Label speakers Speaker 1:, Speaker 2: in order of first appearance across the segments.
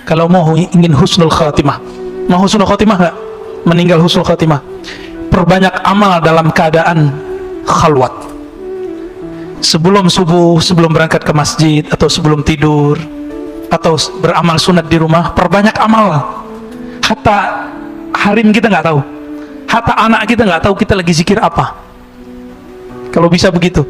Speaker 1: Kalau mau ingin husnul khatimah, mau husnul khatimah nggak? Meninggal husnul khatimah, perbanyak amal dalam keadaan khalwat. Sebelum subuh, sebelum berangkat ke masjid, atau sebelum tidur, atau beramal sunat di rumah, perbanyak amal. Hatta harim kita nggak tahu, hatta anak kita nggak tahu kita lagi zikir apa. Kalau bisa begitu.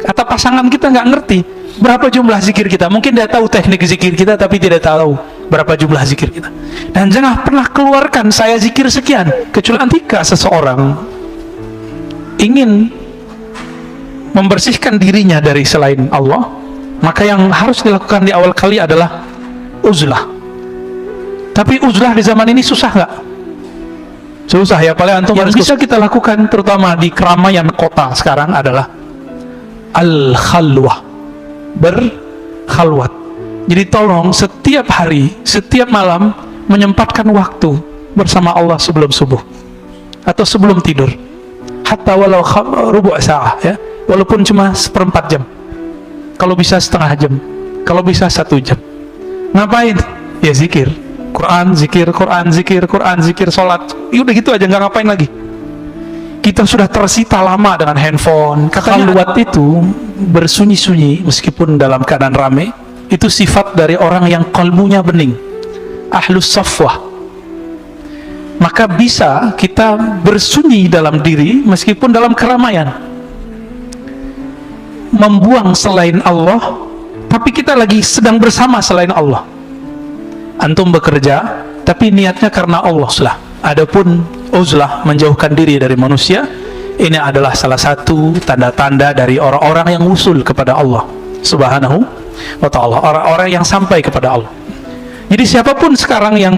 Speaker 1: Hatta pasangan kita nggak ngerti berapa jumlah zikir kita. Mungkin dia tahu teknik zikir kita, tapi tidak tahu berapa jumlah zikir kita. Dan jangan pernah keluarkan saya zikir sekian, kecuali ketika seseorang ingin membersihkan dirinya dari selain Allah, maka yang harus dilakukan di awal kali adalah uzlah. Tapi uzlah di zaman ini susah nggak? Susah ya. Paling antum yang bisa kita lakukan, terutama di keramaian kota sekarang, adalah al-khalwah, berkhalwat. Jadi tolong setiap hari, setiap malam menyempatkan waktu bersama Allah sebelum subuh atau sebelum tidur, hatta walau rubu' sa'ah ya, walaupun cuma seperempat jam, kalau bisa setengah jam, kalau bisa 1 jam. Ngapain? Ya zikir Quran, zikir Quran, zikir Quran, zikir sholat. Ya udah gitu aja, nggak ngapain lagi. Kita sudah tersita lama dengan handphone. Khalwat itu bersunyi-sunyi meskipun dalam keadaan ramai. Itu sifat dari orang yang kalbunya bening, ahlus safwah. Maka bisa kita bersunyi dalam diri meskipun dalam keramaian, membuang selain Allah, tapi kita lagi sedang bersama selain Allah. Antum bekerja tapi niatnya karena Allah lah. Adapun uzlah, menjauhkan diri dari manusia, ini adalah salah satu tanda-tanda dari orang-orang yang usul kepada Allah Subhanahu wa ta'ala, orang-orang yang sampai kepada Allah. Jadi siapapun sekarang yang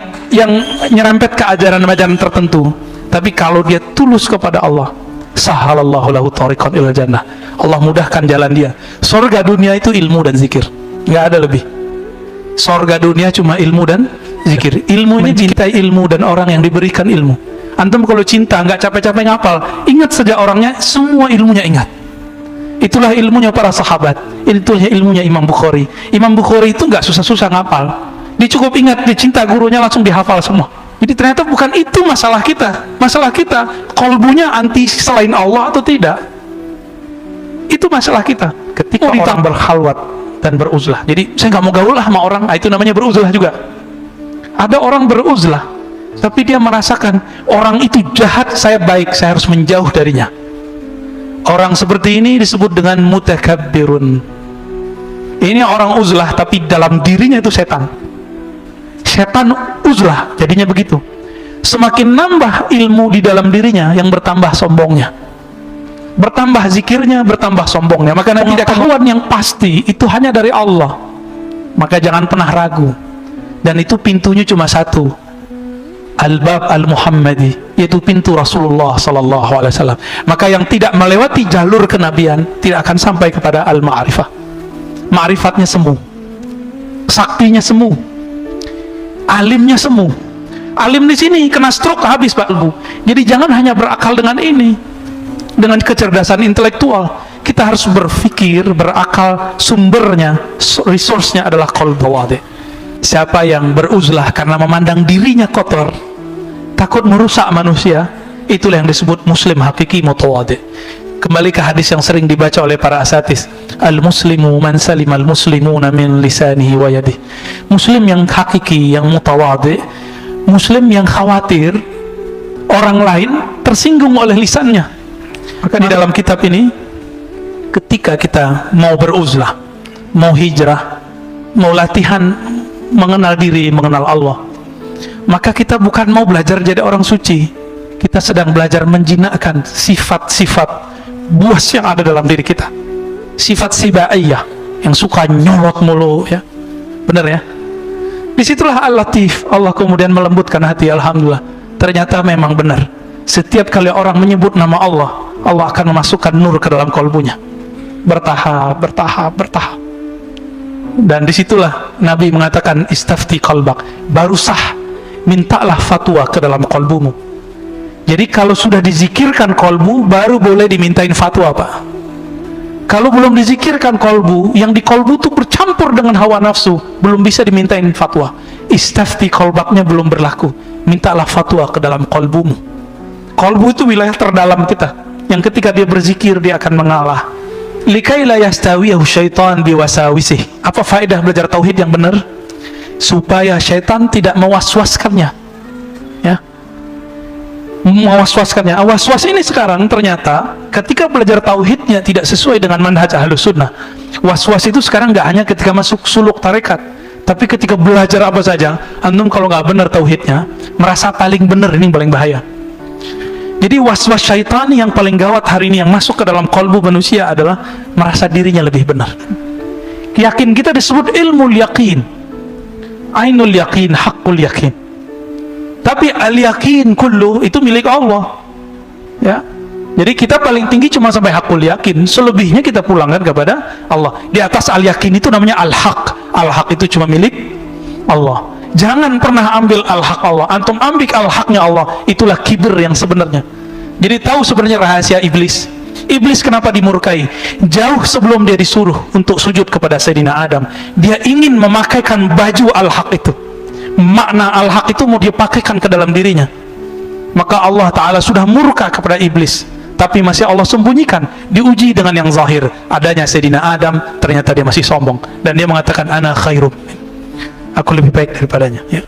Speaker 1: nyerempet ke ajaran-ajaran tertentu, tapi kalau dia tulus kepada Allah, sahalallahu lahu tariqan ilal jannah, Allah mudahkan jalan dia. Surga dunia itu ilmu dan zikir, nggak ada lebih. Surga dunia cuma ilmu dan zikir. Ilmu ini cintai ilmu dan orang yang diberikan ilmu. Antum kalau cinta nggak capek-capek ngapal, ingat saja orangnya, semua ilmunya ingat. Itulah ilmunya para sahabat, itulah ilmunya Imam Bukhari. Imam Bukhari itu nggak susah-susah ngapal, dia cukup ingat, dia cinta gurunya, langsung dihafal semua. Jadi ternyata bukan itu masalah kita. Masalah kita, kolbunya anti selain Allah atau tidak. Itu masalah kita. Ketika orang berkhalwat dan beruzlah, jadi saya nggak mau gaul lah sama orang, itu namanya beruzlah juga. Ada orang beruzlah, tapi dia merasakan orang itu jahat, saya baik, saya harus menjauh darinya. Orang seperti ini disebut dengan mutakabbirun. Ini orang uzlah, tapi dalam dirinya itu setan. Setan uzlah, jadinya begitu. Semakin nambah ilmu di dalam dirinya, yang bertambah sombongnya, bertambah zikirnya, bertambah sombongnya. Maka pengetahuan yang pasti itu hanya dari Allah. Maka jangan pernah ragu. Dan itu pintunya cuma satu, al-bab al-Muhammadi, yaitu pintu Rasulullah sallallahu alaihi wasallam. Maka yang tidak melewati jalur kenabian tidak akan sampai kepada al-ma'rifah. Ma'rifatnya semu, saktinya semu, alimnya semu. Alim di sini kena stroke habis Pak Ibu. Jadi jangan hanya berakal dengan ini, dengan kecerdasan intelektual. Kita harus berpikir, berakal, sumbernya, resource-nya adalah qalbu wadih. Siapa yang beruzlah karena memandang dirinya kotor, takut merusak manusia, itulah yang disebut muslim hakiki mutawadhi. Kembali ke hadis yang sering dibaca oleh para asatis, al-muslimu man salimal muslimuna min lisanihi wa yadihi. Muslim yang hakiki, yang mutawadhi, muslim yang khawatir orang lain tersinggung oleh lisannya. Maka di dalam kitab ini, ketika kita mau beruzlah, mau hijrah, mau latihan mengenal diri, mengenal Allah, maka kita bukan mau belajar jadi orang suci, kita sedang belajar menjinakkan sifat-sifat buas yang ada dalam diri kita. Sifat sibaiyah, yang suka nyolot mulu ya, benar ya. Disitulah Al-Latif, Allah kemudian melembutkan hati. Alhamdulillah, ternyata memang benar, setiap kali orang menyebut nama Allah, Allah akan memasukkan nur ke dalam kalbunya, bertahap, bertahap, bertahap. Dan disitulah Nabi mengatakan istafti qalbak, baru sah, mintalah fatwa ke dalam kalbumu. Jadi kalau sudah dizikirkan kalbu, baru boleh dimintain fatwa Pak. Kalau belum dizikirkan kolbu, yang di kolbu itu bercampur dengan hawa nafsu, belum bisa dimintain fatwa. Istafti kolbaknya belum berlaku, mintalah fatwa ke dalam kolbumu. Kolbu itu wilayah terdalam kita, yang ketika dia berzikir dia akan mengalah. Likai la yastawiyahu syaitan biwasawisih. Apa faedah belajar tauhid yang benar? Supaya syaitan tidak mewaswaskannya, ya, mewaswaskannya. Was-was ini sekarang ternyata ketika belajar tauhidnya tidak sesuai dengan manhaj ahlus sunnah. Was-was itu sekarang nggak hanya ketika masuk suluk tarekat, tapi ketika belajar apa saja, antum kalau nggak benar tauhidnya, merasa paling benar, ini paling bahaya. Jadi was-was syaitan yang paling gawat hari ini yang masuk ke dalam kolbu manusia adalah merasa dirinya lebih benar. Yakin kita disebut ilmu yakin, ainul yakin, hakul yakin. Tapi al-yakin kullu itu milik Allah, ya. Jadi kita paling tinggi cuma sampai hakul yakin, selebihnya kita pulangkan kepada Allah. Di atas al-yakin itu namanya al-haq. Al-haq itu cuma milik Allah. Jangan pernah ambil al-haq Allah. Antum ambil al-haqnya Allah, itulah kibir yang sebenarnya. Jadi tahu sebenarnya rahasia iblis. Iblis kenapa dimurkai? Jauh sebelum dia disuruh untuk sujud kepada Sayyidina Adam, dia ingin memakaikan baju al-haq itu. Makna al-haq itu mau dia pakaikan ke dalam dirinya. Maka Allah Ta'ala sudah murka kepada iblis, tapi masih Allah sembunyikan, diuji dengan yang zahir. Adanya Sayyidina Adam, ternyata dia masih sombong, dan dia mengatakan ana khairum, aku lebih baik daripadanya, ya.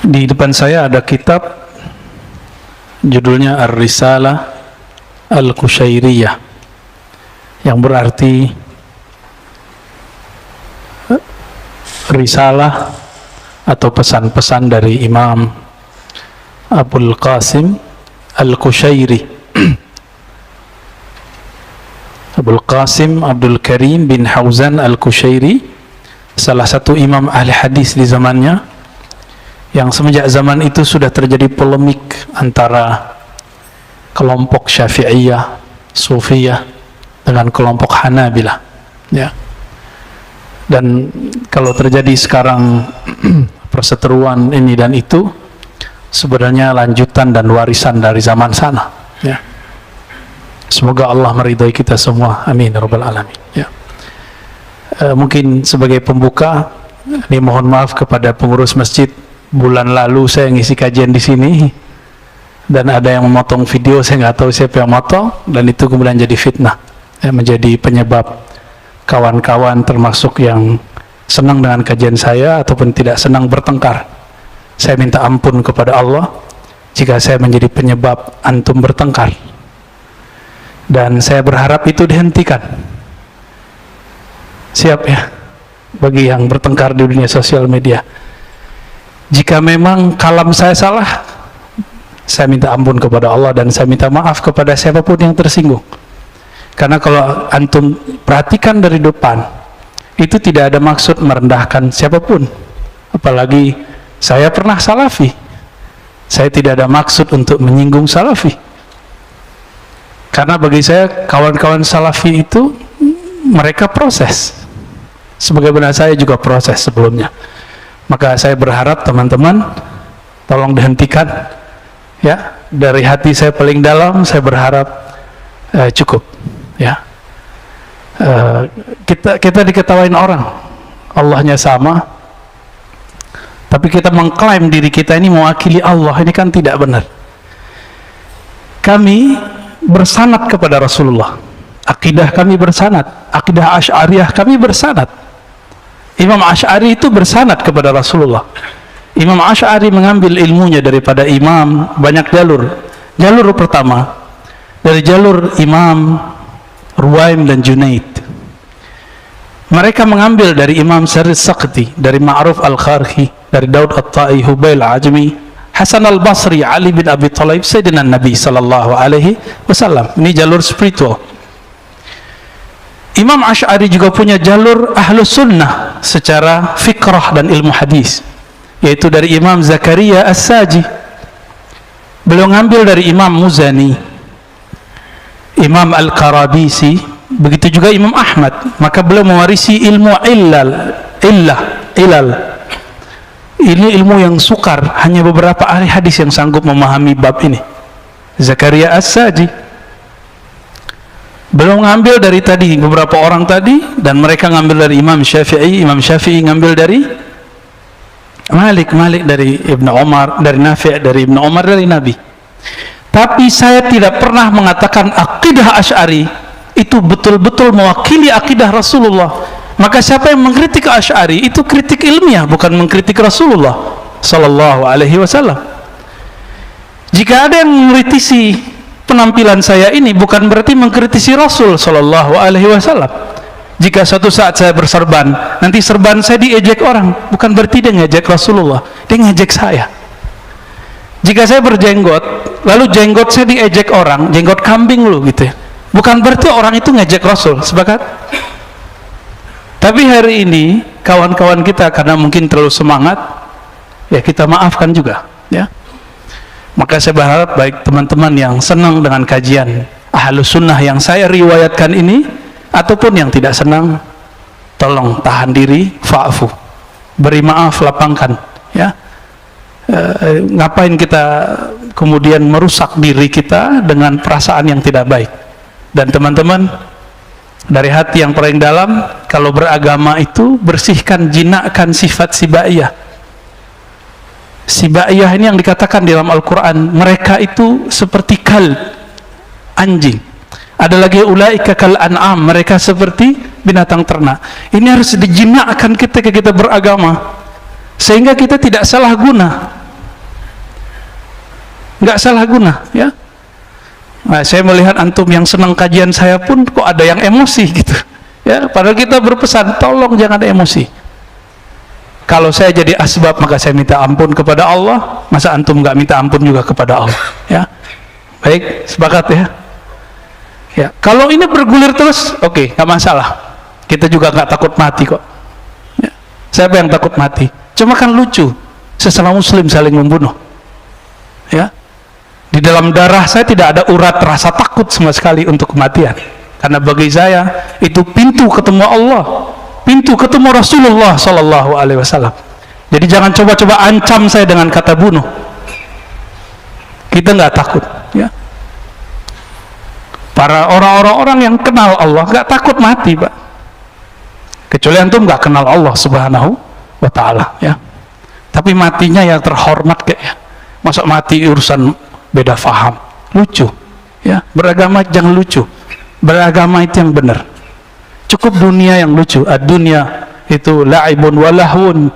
Speaker 1: Di depan saya ada kitab judulnya Ar-Risalah Al-Qushairiyah, yang berarti risalah atau pesan-pesan dari Imam Abul Qasim Al-Qushairi. Abul Qasim Abdul Karim bin Hauzan Al-Qushairi, salah satu imam ahli hadis di zamannya, yang semenjak zaman itu sudah terjadi polemik antara kelompok Syafi'iyah, Sufiyah dengan kelompok Hanabilah, ya. Dan kalau terjadi sekarang perseteruan ini dan itu sebenarnya lanjutan dan warisan dari zaman sana, ya. Semoga Allah meridhai kita semua, amin ya rabbal alamin, ya. Mungkin sebagai pembuka, ini mohon maaf kepada pengurus masjid, bulan lalu saya ngisi kajian di sini dan ada yang memotong video, saya nggak tahu siapa yang motong, dan itu kemudian jadi fitnah, ya, menjadi penyebab kawan-kawan termasuk yang senang dengan kajian saya ataupun tidak senang bertengkar. Saya minta ampun kepada Allah jika saya menjadi penyebab antum bertengkar, dan saya berharap itu dihentikan. Siap ya, bagi yang bertengkar di dunia sosial media. Jika memang kalam saya salah, saya minta ampun kepada Allah dan saya minta maaf kepada siapapun yang tersinggung. Karena kalau antum perhatikan dari depan, itu tidak ada maksud merendahkan siapapun. Apalagi saya pernah salafi, saya tidak ada maksud untuk menyinggung salafi. Karena bagi saya kawan-kawan salafi itu mereka proses, sebagaimana saya juga proses sebelumnya. Maka saya berharap teman-teman tolong dihentikan, ya. Dari hati saya paling dalam saya berharap cukup, ya. Kita diketawain orang Allahnya sama, tapi kita mengklaim diri kita ini mewakili Allah, ini kan tidak benar. Kami bersanad kepada Rasulullah, akidah kami bersanad, akidah Asy'ariyah kami bersanad. Imam Asy'ari itu bersanad kepada Rasulullah. Imam Asy'ari mengambil ilmunya daripada imam banyak jalur. Jalur pertama dari jalur Imam Ruwaim dan Junaid. Mereka mengambil dari Imam Sarid Saqti, dari Ma'ruf Al-Kharhi, dari Daud At-Tai, Hubail Ajmi, Hasan Al-Basri, Ali bin Abi Thalib, Sayyidina Nabi sallallahu alaihi wasallam. Ini jalur spiritual. Imam Asy'ari juga punya jalur Ahlus Sunnah secara fikrah dan ilmu hadis, yaitu dari Imam Zakaria As-Saji. Beliau ngambil dari Imam Muzani, Imam Al-Karabisi, begitu juga Imam Ahmad. Maka beliau mewarisi ilmu illal, ilal. Ini ilmu yang sukar, hanya beberapa ahli hadis yang sanggup memahami bab ini. Zakaria As-Saji belum ngambil dari tadi beberapa orang tadi, dan mereka ngambil dari Imam Syafi'i ngambil dari Malik dari Ibnu Umar, dari Nafi', dari Ibnu Umar, dari Nabi. Tapi saya tidak pernah mengatakan akidah Asy'ari itu betul-betul mewakili akidah Rasulullah. Maka siapa yang mengkritik Asy'ari itu kritik ilmiah, bukan mengkritik Rasulullah sallallahu alaihi wasallam. Jika ada yang mengkritisi penampilan saya ini, bukan berarti mengkritisi Rasul sallallahu alaihi wasallam. Jika suatu saat saya berserban, nanti serban saya diejek orang, bukan berarti dia ngejek Rasulullah, dia ngejek saya. Jika saya berjenggot, lalu jenggot saya diejek orang, jenggot kambing lu gitu ya, bukan berarti orang itu ngejek Rasul. Sepakat? Tapi hari ini kawan-kawan kita karena mungkin terlalu semangat, ya kita maafkan juga, ya. Maka saya berharap baik teman-teman yang senang dengan kajian Ahlus Sunnah yang saya riwayatkan ini, ataupun yang tidak senang, tolong tahan diri, fa'fu, beri maaf, lapangkan, ya. Ngapain kita kemudian merusak diri kita dengan perasaan yang tidak baik. Dan teman-teman, dari hati yang paling dalam, kalau beragama itu bersihkan, jinakkan sifat sibaiyah. Sibaiyah ini yang dikatakan dalam Al-Quran, mereka itu seperti kal, anjing. Ada lagi ulaika kal an'am, mereka seperti binatang ternak. Ini harus dijinakkan ketika kita beragama, sehingga kita tidak salah guna, nggak salah guna, ya. Nah, saya melihat antum yang senang kajian saya pun kok ada yang emosi gitu, ya. Padahal kita berpesan, tolong jangan ada emosi. Kalau saya jadi asbab, maka saya minta ampun kepada Allah. Masa antum nggak minta ampun juga kepada Allah, ya? Baik, sepakat ya. Ya, kalau ini bergulir terus, oke, nggak masalah. Kita juga nggak takut mati kok. Ya. Siapa yang takut mati? Cuma kan lucu, sesama Muslim saling membunuh. Ya, di dalam darah saya tidak ada urat rasa takut sama sekali untuk kematian. Karena bagi saya itu pintu ketemu Allah, pintu ketemu Rasulullah Sallallahu Alaihi Wasallam. Jadi jangan coba-coba ancam saya dengan kata bunuh. Kita nggak takut, ya. Para orang-orang yang kenal Allah nggak takut mati, Pak. Kecuali antum nggak kenal Allah Subhanahu wa Ta'ala, ya. Tapi matinya yang terhormat kayak, ya. Masa mati urusan beda faham, lucu, ya. Beragama jangan lucu, beragama itu yang benar. Cukup dunia yang lucu. Ad-dunya itu la'ibun wa lahun,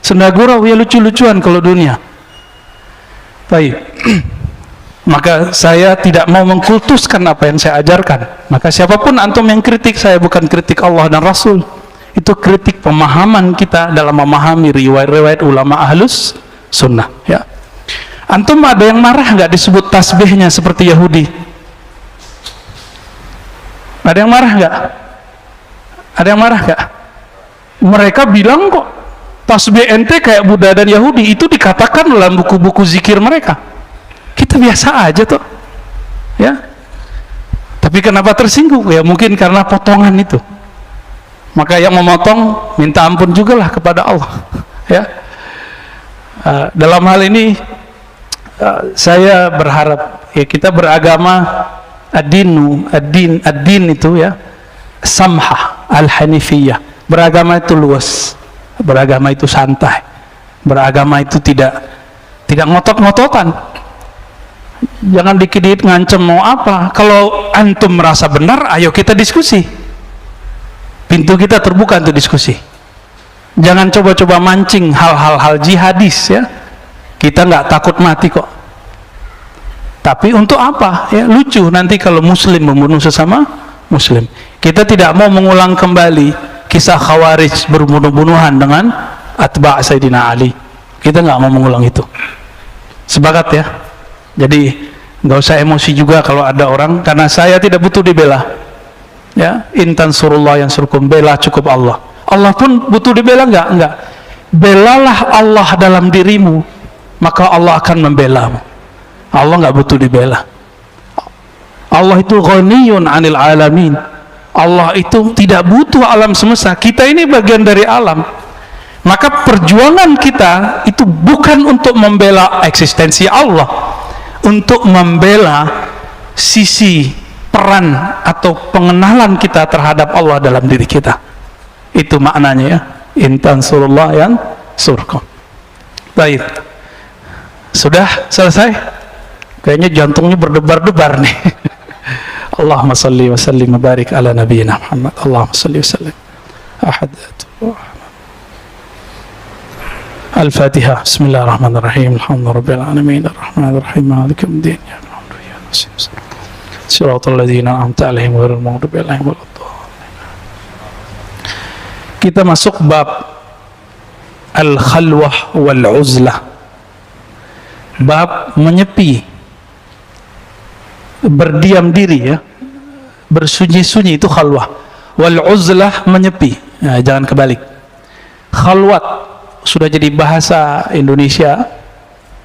Speaker 1: senda gurau, ya lucu-lucuan kalau dunia. Baik. Maka saya tidak mau mengkultuskan apa yang saya ajarkan. Maka siapapun antum yang kritik saya, bukan kritik Allah dan Rasul, itu kritik pemahaman kita dalam memahami riwayat-riwayat ulama Ahlus Sunnah, ya. Antum ada yang marah nggak disebut tasbihnya seperti Yahudi? Ada yang marah nggak? Ada yang marah nggak? Mereka bilang kok tasbih ente kayak Buddha dan Yahudi, itu dikatakan dalam buku-buku zikir mereka. Kita biasa aja tuh, ya. Tapi kenapa tersinggung? Ya mungkin karena potongan itu. Maka yang memotong minta ampun juga lah kepada Allah, ya. Dalam hal ini saya berharap, ya, kita beragama ad-din itu, ya, samhah al-hanifiyah. Beragama itu luas, beragama itu santai, beragama itu tidak ngotot-ngototan. Jangan dikit-dikit ngancem mau apa. Kalau antum merasa benar, ayo kita diskusi. Pintu kita terbuka untuk diskusi. Jangan coba-coba mancing hal-hal jihadis, ya. Kita nggak takut mati kok. Tapi untuk apa? Ya, lucu nanti kalau Muslim membunuh sesama Muslim. Kita tidak mau mengulang kembali kisah Khawarij berbunuh-bunuhan dengan atba' Sayyidina Ali. Kita nggak mau mengulang itu. Sepakat ya? Jadi nggak usah emosi juga kalau ada orang, karena saya tidak butuh dibela, ya. Intan surullah yang surkum, bela cukup Allah. Allah pun butuh dibela enggak. Belalah Allah dalam dirimu, maka Allah akan membelamu. Allah nggak butuh dibela. Allah itu ghaniyun 'anil alamin. Allah itu tidak butuh alam semesta. Kita ini bagian dari alam. Maka perjuangan kita itu bukan untuk membela eksistensi Allah, untuk membela sisi peran atau pengenalan kita terhadap Allah dalam diri kita. Itu maknanya ya, in tansurullah yang surkum. Baik, sudah selesai? Kayaknya jantungnya berdebar-debar nih. Allahumma salli wa sallim wa barik ala nabiyyina Muhammad. Allahumma salli wa sallim. Ahadatu Al-Fatihah. Bismillahirrahmanirrahim. Alhamdulillahirabbil alamin. Arrahmanirrahim. Maliki yaumiddin. Shiratal ladzina an'amta 'alaihim ghairil maghdubi 'alaihim waladdallin. Kita masuk bab al-khalwah wal 'uzlah. Bab menyepi, berdiam diri ya, bersunyi-sunyi, itu khalwah. Wal 'uzlah menyepi. Nah, jangan kebalik. Khalwat sudah jadi bahasa Indonesia,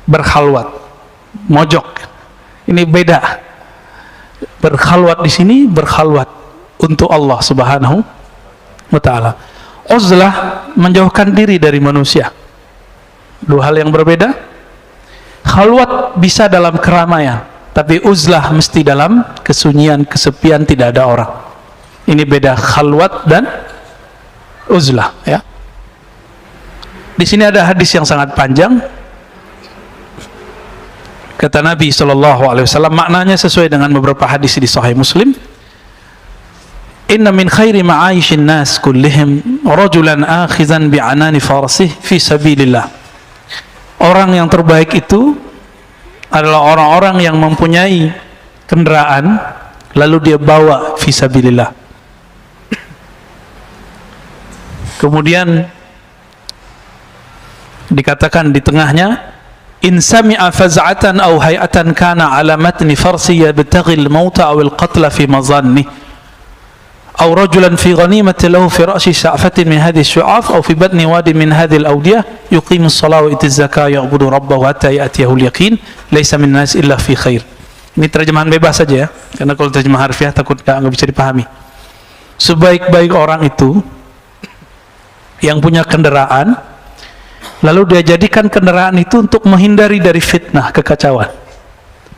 Speaker 1: berkhalwat, mojok. Ini beda. Berkhalwat di sini, berkhalwat untuk Allah Subhanahu wa ta'ala. Uzlah menjauhkan diri dari manusia. Dua hal yang berbeda. Khalwat bisa dalam keramaian, tapi uzlah mesti dalam kesunyian, kesepian, tidak ada orang. Ini beda khalwat dan uzlah ya. Di sini ada hadis yang sangat panjang. Kata Nabi SAW, maknanya sesuai dengan beberapa hadis di Sahih Muslim. Inna min khairi ma'aishin nas kullihim rajulan akhizan bi'anani farasih fi sabilillah. Orang yang terbaik itu adalah orang-orang yang mempunyai kendaraan lalu dia bawa fi sabilillah. Kemudian dikatakan di tengahnya, in sami'a faz'atan aw hay'atan kana ala matni farsi yabtaghi al-mauta aw al-qatla fi mazanni aw rajulan fi ghanimati lahu fi ra'si sha'fatin min hadhihi ash-shu'af aw fi batni wadi min hadhihi al-awdiyah yuqimu as-salata wa yu'ti az-zakata ya'budu rabbahu hatta ya'tiyahu al-yaqin laysa min nas illa fi khair. Ini terjemahan bebas saja ya, karena kalau terjemah harfiah takut nggak bisa dipahami. Sebaik-baik orang itu yang punya kendaraan, lalu dia jadikan kendaraan itu untuk menghindari dari fitnah, kekacauan.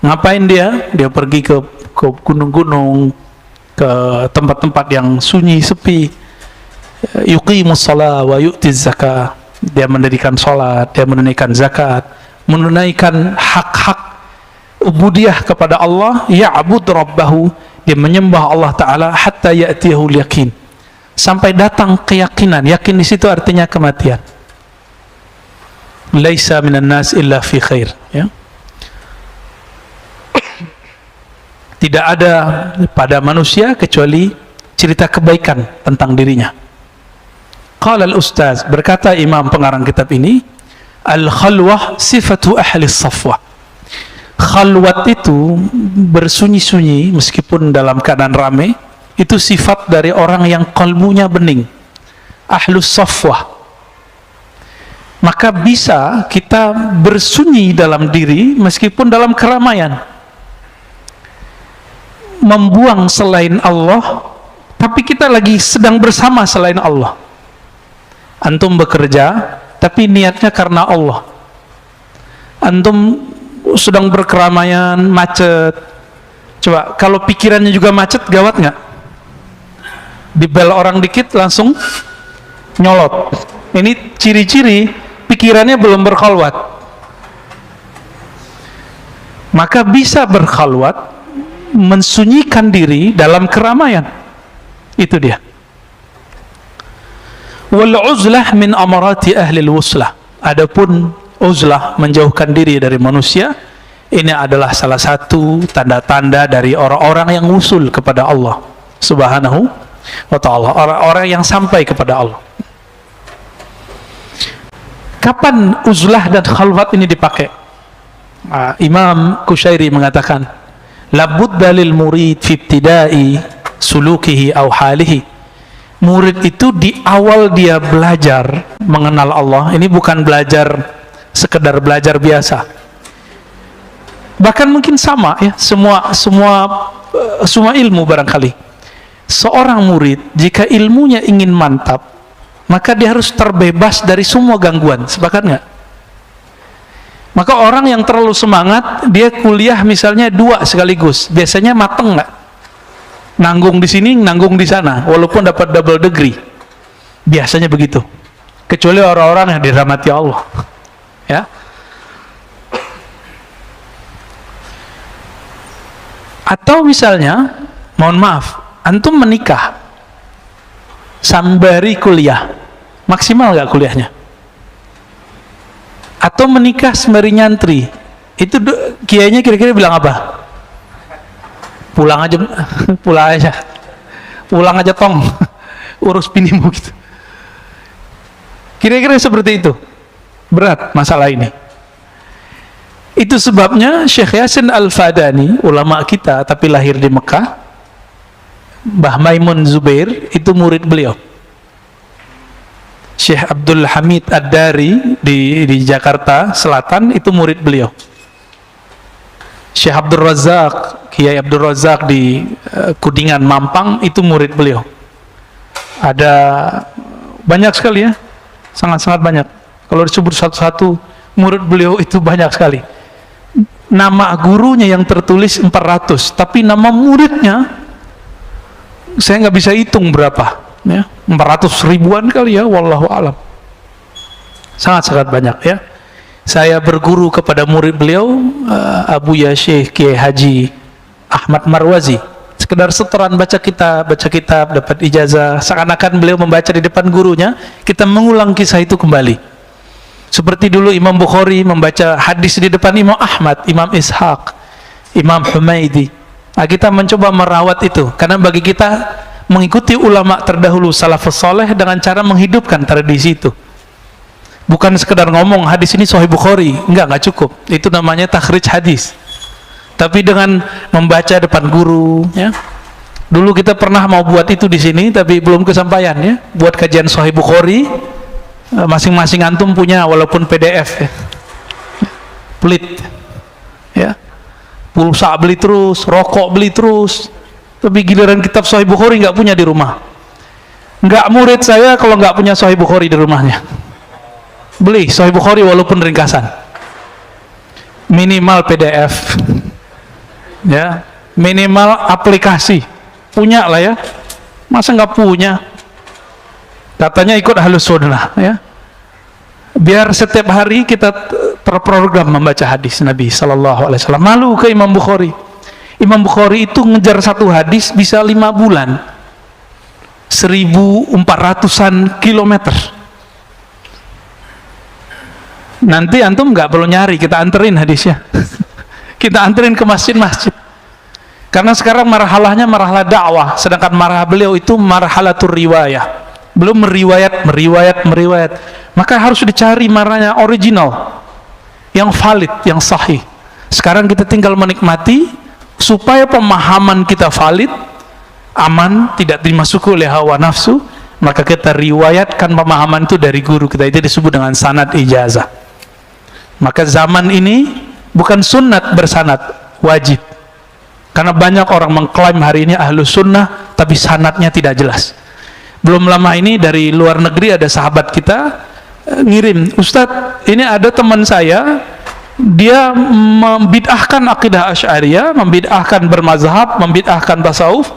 Speaker 1: Ngapain dia? Dia pergi ke gunung-gunung, ke tempat-tempat yang sunyi, sepi. Yuqimus shalah wa yu'tiz zakah. Dia mendirikan salat, dia menunaikan zakat, menunaikan hak-hak ubudiyah kepada Allah. Ya'bud rabbahu, dia menyembah Allah Ta'ala hatta ya'tiyahul yakin, sampai datang keyakinan. Yakin di situ artinya kematian. Laisa minan nas illa fi khair ya. Tidak ada pada manusia kecuali cerita kebaikan tentang dirinya. Qala al-ustaz, berkata imam pengarang kitab ini, al-khalwah sifatu ahli safwah. Khalwat itu bersunyi-sunyi meskipun dalam keadaan ramai, itu sifat dari orang yang kalbunya bening, ahlus safwah. Maka bisa kita bersunyi dalam diri meskipun dalam keramaian, membuang selain Allah, tapi kita lagi sedang bersama selain Allah. Antum bekerja tapi niatnya karena Allah. Antum sedang berkeramaian, macet. Coba kalau pikirannya juga macet, gawat nggak? Dibel orang dikit langsung nyolot. Ini ciri-ciri pikirannya belum berkhalwat. Maka bisa berkhalwat, mensunyikan diri dalam keramaian. Itu dia. Wal uzlah min amarati ahli al-wuslah. Adapun uzlah, menjauhkan diri dari manusia, ini adalah salah satu tanda-tanda dari orang-orang yang usul kepada Allah Subhanahu wa ta'ala, orang-orang yang sampai kepada Allah. Kapan uzlah dan khalwat ini dipakai? Imam Kushairi mengatakan, labudda lil murid fi ibtida'i sulukihi aw halihi. Murid itu di awal dia belajar mengenal Allah, ini bukan belajar sekedar belajar biasa. Bahkan mungkin sama ya, semua ilmu barangkali. Seorang murid jika ilmunya ingin mantap, maka dia harus terbebas dari semua gangguan. Sepakat nggak? Maka orang yang terlalu semangat, dia kuliah misalnya 2 sekaligus, biasanya mateng nggak? Nanggung di sini, nanggung di sana, walaupun dapat double degree. Biasanya begitu. Kecuali orang-orang yang dirahmati Allah. Ya. Atau misalnya, mohon maaf, antum menikah sambari kuliah, maksimal nggak kuliahnya? Atau menikah sembari nyantri, itu kiainya kira-kira bilang apa? Pulang aja, pulang aja tong, urus binimu gitu. Kira-kira seperti itu. Berat masalah ini. Itu sebabnya Syekh Yasin Al-Fadani, ulama kita tapi lahir di Mekah, Mbah Maimun Zubair itu murid beliau. Syekh Abdul Hamid Ad-Dari di Jakarta Selatan itu murid beliau. Syekh Abdul Razak, Kiai Abdul Razak di Kudingan Mampang itu murid beliau. Ada banyak sekali ya, sangat-sangat banyak. Kalau disebut satu-satu murid beliau itu banyak sekali. Nama gurunya yang tertulis 400, tapi nama muridnya saya nggak bisa hitung berapa, ya, 400 ribuan kali ya, wallahu alam. Sangat-sangat banyak ya. Saya berguru kepada murid beliau, Abu Ya Syekh Kiai Haji Ahmad Marwazi. Sekedar setoran baca kitab, dapat ijazah, seakan-akan beliau membaca di depan gurunya, kita mengulang kisah itu kembali. Seperti dulu Imam Bukhari membaca hadis di depan Imam Ahmad, Imam Ishaq, Imam Humaidi. Nah, kita mencoba merawat itu, karena bagi kita mengikuti ulama terdahulu salafus soleh dengan cara menghidupkan tradisi itu. Bukan sekedar ngomong hadis ini Sahih Bukhari, enggak cukup. Itu namanya takhrij hadis. Tapi dengan membaca depan guru, ya. Dulu kita pernah mau buat itu di sini, tapi belum kesampaian ya. Buat kajian Sahih Bukhari, masing-masing antum punya walaupun PDF ya. Pelit. Ya. Pulsa beli terus, rokok beli terus. Tapi giliran kitab Sahih Bukhari nggak punya di rumah. Nggak murid saya kalau nggak punya Sahih Bukhari di rumahnya. Beli Sahih Bukhari walaupun ringkasan. Minimal PDF. Ya, minimal aplikasi. Punya lah ya. Masa nggak punya? Katanya ikut Ahlus Sunnah ya. Biar setiap hari kita terprogram membaca hadis Nabi sallallahu alaihi wasallam. Malu ke Imam Bukhari. Imam Bukhari itu ngejar satu hadis bisa 5 bulan. 1400-an kilometer. Nanti antum nggak perlu nyari, kita anterin hadisnya. Kita anterin ke masjid-masjid. Karena sekarang marhalahnya marhalah dakwah, sedangkan marhalah beliau itu marhalatur riwayah. Belum meriwayat. Maka harus dicari marahnya original, yang valid, yang sahih. Sekarang kita tinggal menikmati supaya pemahaman kita valid, aman, tidak dimasuki oleh hawa nafsu. Maka kita riwayatkan pemahaman itu dari guru kita, itu disebut dengan sanad ijazah. Maka zaman ini bukan sunnat bersanad, wajib. Karena banyak orang mengklaim hari ini ahlu sunnah, tapi sanadnya tidak jelas. Belum lama ini dari luar negeri ada sahabat kita ngirim, Ustadz, ini ada teman saya, dia membid'ahkan akidah Asy'ariyah, membid'ahkan bermazhab, membid'ahkan tasawuf,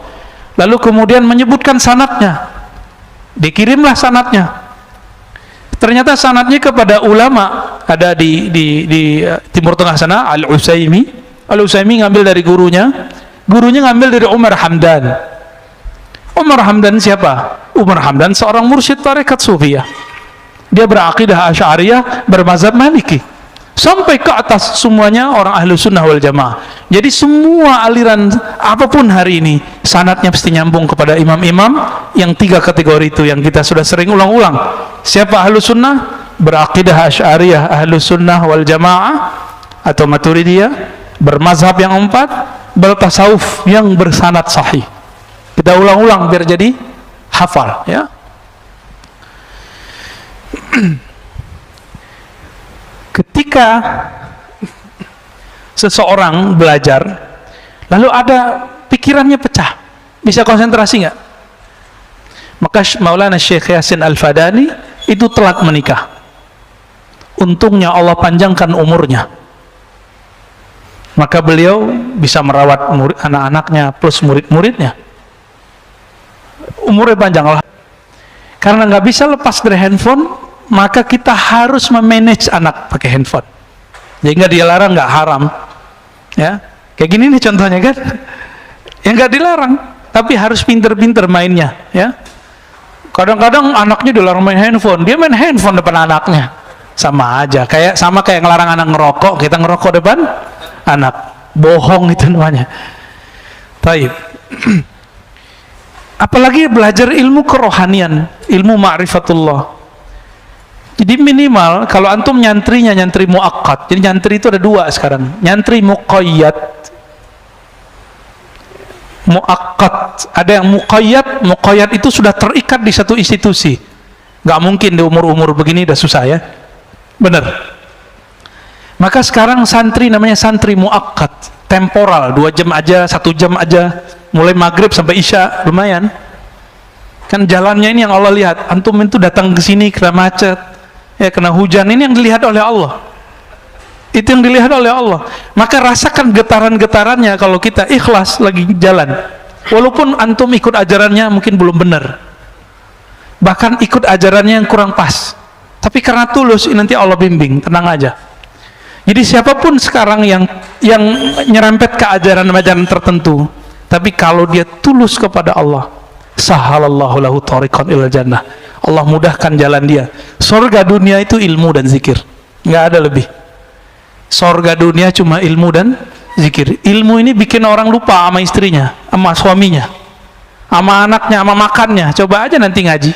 Speaker 1: lalu kemudian menyebutkan sanadnya. Dikirimlah sanadnya. Ternyata sanadnya kepada ulama, ada di Timur Tengah sana, Al-Utsaimin. Al-Utsaimin ngambil dari gurunya ngambil dari Umar Hamdan. Umar Hamdan siapa? Umar Hamdan seorang mursyid tarekat Sufiyah. Dia berakidah Asy'ariyah, bermazhab Maliki. Sampai ke atas semuanya orang ahlu sunnah wal jamaah. Jadi semua aliran apapun hari ini, sanadnya pasti nyambung kepada imam-imam yang 3 kategori itu yang kita sudah sering ulang-ulang. Siapa ahlu sunnah? Berakidah Asy'ariyah, ahlu sunnah wal jamaah atau Maturidiyah, bermazhab yang 4, bertasawuf yang bersanad sahih. Kita ulang-ulang biar jadi hafal ya. Ketika seseorang belajar lalu ada pikirannya pecah, bisa konsentrasi nggak? Maka Maulana Syekh Yasin Al-Fadani itu telat menikah. Untungnya Allah panjangkan umurnya, maka beliau bisa merawat anak-anaknya plus murid-muridnya. Umurnya panjang Allah. Karena nggak bisa lepas dari handphone, maka kita harus memanage anak pakai handphone. Jadi nggak dilarang, nggak haram, ya. Kayak gini nih contohnya kan, yang nggak dilarang, tapi harus pinter-pinter mainnya, ya. Kadang-kadang anaknya dilarang main handphone, dia main handphone depan anaknya, sama aja. Sama kayak ngelarang anak ngerokok, kita ngerokok depan anak, bohong itu namanya. Taib. Apalagi belajar ilmu kerohanian, ilmu ma'rifatullah. Jadi minimal kalau antum nyantrinya nyantri muakkad. Jadi nyantri itu ada dua sekarang. Nyantri muqayyad, muakkad. Ada yang muqayyad. Muqayyad itu sudah terikat di satu institusi. Gak mungkin di umur-umur begini udah susah, ya. Bener. Maka sekarang santri namanya santri muakkad, temporal, 2 jam aja, 1 jam aja, mulai maghrib sampai isya, lumayan. Kan jalannya ini yang Allah lihat. Antum itu datang ke sini kena macet, ya kena hujan, ini yang dilihat oleh Allah. Itu yang dilihat oleh Allah. Maka rasakan getaran-getarannya kalau kita ikhlas lagi jalan. Walaupun antum ikut ajarannya mungkin belum benar, bahkan ikut ajarannya yang kurang pas, tapi karena tulus nanti Allah bimbing, tenang aja. Jadi siapapun sekarang yang nyerempet ke ajaran-ajaran tertentu, tapi kalau dia tulus kepada Allah, sahalallahu lahu tariqan ilal jannah, Allah mudahkan jalan dia. Surga dunia itu ilmu dan zikir, nggak ada lebih. Surga dunia cuma ilmu dan zikir. Ilmu ini bikin orang lupa sama istrinya, sama suaminya, sama anaknya, sama makannya. Coba aja nanti ngaji.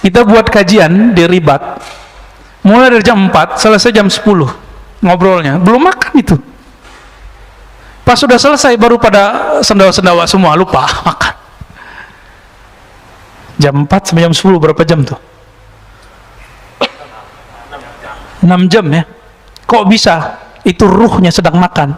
Speaker 1: Kita buat kajian di Ribat, mulai dari jam 4 selesai jam 10 ngobrolnya, belum makan itu. Pas sudah selesai baru pada sendawa-sendawa semua, lupa makan. Jam 4 sampai jam 10 berapa jam tuh? 6 jam, ya. Kok bisa? Itu ruhnya sedang makan.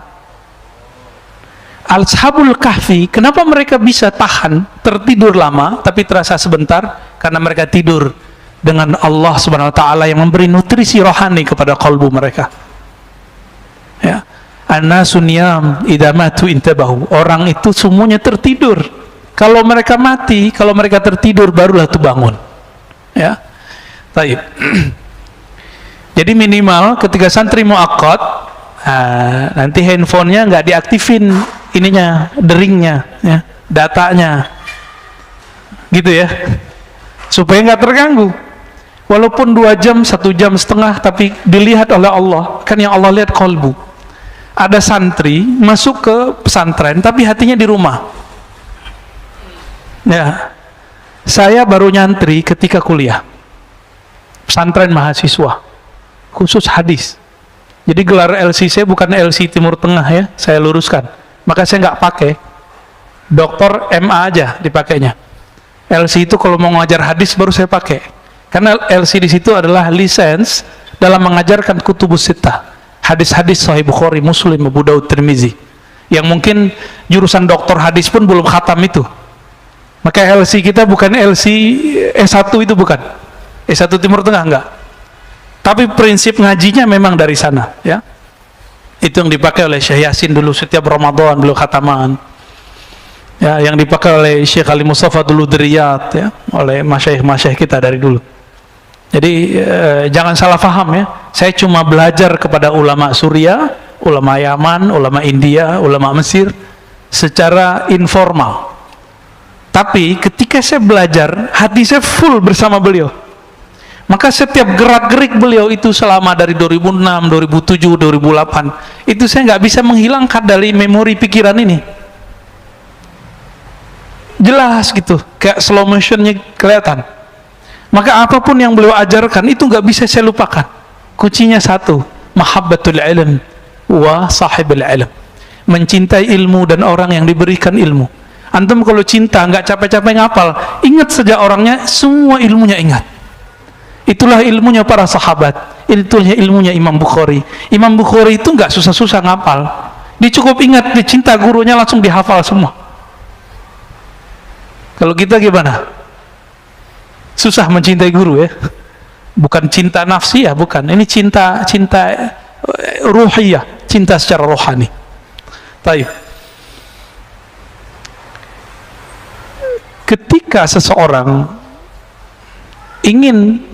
Speaker 1: Ashabul Kahfi, kenapa mereka bisa tahan tertidur lama tapi terasa sebentar? Karena mereka tidur dengan Allah Subhanahu wa taala yang memberi nutrisi rohani kepada kalbu mereka. Ya. An-nasu niyam idza matu intabahu. Orang itu semuanya tertidur. Kalau mereka mati, kalau mereka tertidur barulah tuh bangun. Ya. Baik. Jadi minimal ketika santri muakkad, nanti handphonenya nggak diaktifin ininya, deringnya, ya, datanya, gitu ya, supaya nggak terganggu. Walaupun 2 jam, 1 jam setengah, tapi dilihat oleh Allah. Kan yang Allah lihat kolbu. Ada santri masuk ke pesantren, tapi hatinya di rumah. Ya, saya baru nyantri ketika kuliah, pesantren mahasiswa, khusus hadis. Jadi gelar LC saya bukan LC Timur Tengah, ya, saya luruskan. Maka saya nggak pakai doktor MA aja dipakainya. LC itu kalau mau ngajar hadis baru saya pakai, karena LC di situ adalah lisens dalam mengajarkan kutubus sittah, hadis-hadis Sahih Bukhari, Muslim, Abu Daud, Tirmizi, yang mungkin jurusan doktor hadis pun belum khatam itu. Maka LC kita bukan LC S1 itu, bukan S1 Timur Tengah, enggak. Tapi prinsip ngajinya memang dari sana, ya. Itu yang dipakai oleh Syekh Yasin dulu setiap Ramadan beliau khataman. Ya, yang dipakai oleh Syekh Ali Mustafa dulu di Riyadh, ya, oleh masyayikh kita dari dulu. Jadi jangan salah paham, ya. Saya cuma belajar kepada ulama Suriah, ulama Yaman, ulama India, ulama Mesir secara informal. Tapi ketika saya belajar, hati saya full bersama beliau. Maka setiap gerak-gerik beliau itu selama dari 2006, 2007, 2008, itu saya nggak bisa menghilangkan dari memori pikiran ini. Jelas gitu, kayak slow motionnya kelihatan. Maka apapun yang beliau ajarkan itu nggak bisa saya lupakan. Kuncinya satu, mahabbatul ilm wa sahibul ilm. Mencintai ilmu dan orang yang diberikan ilmu. Antum kalau cinta nggak capek-capek ngapal, ingat saja orangnya, semua ilmunya ingat. Itulah ilmunya para sahabat, itulah ilmunya Imam Bukhari. Imam Bukhari itu nggak susah-susah ngapal, dia cukup ingat, dia cinta gurunya langsung dihafal semua. Kalau kita gimana? susah mencintai guru ya. Bukan cinta nafsi ya, bukan. Ini cinta ruhiyah, cinta secara rohani. Baik. Ketika seseorang ingin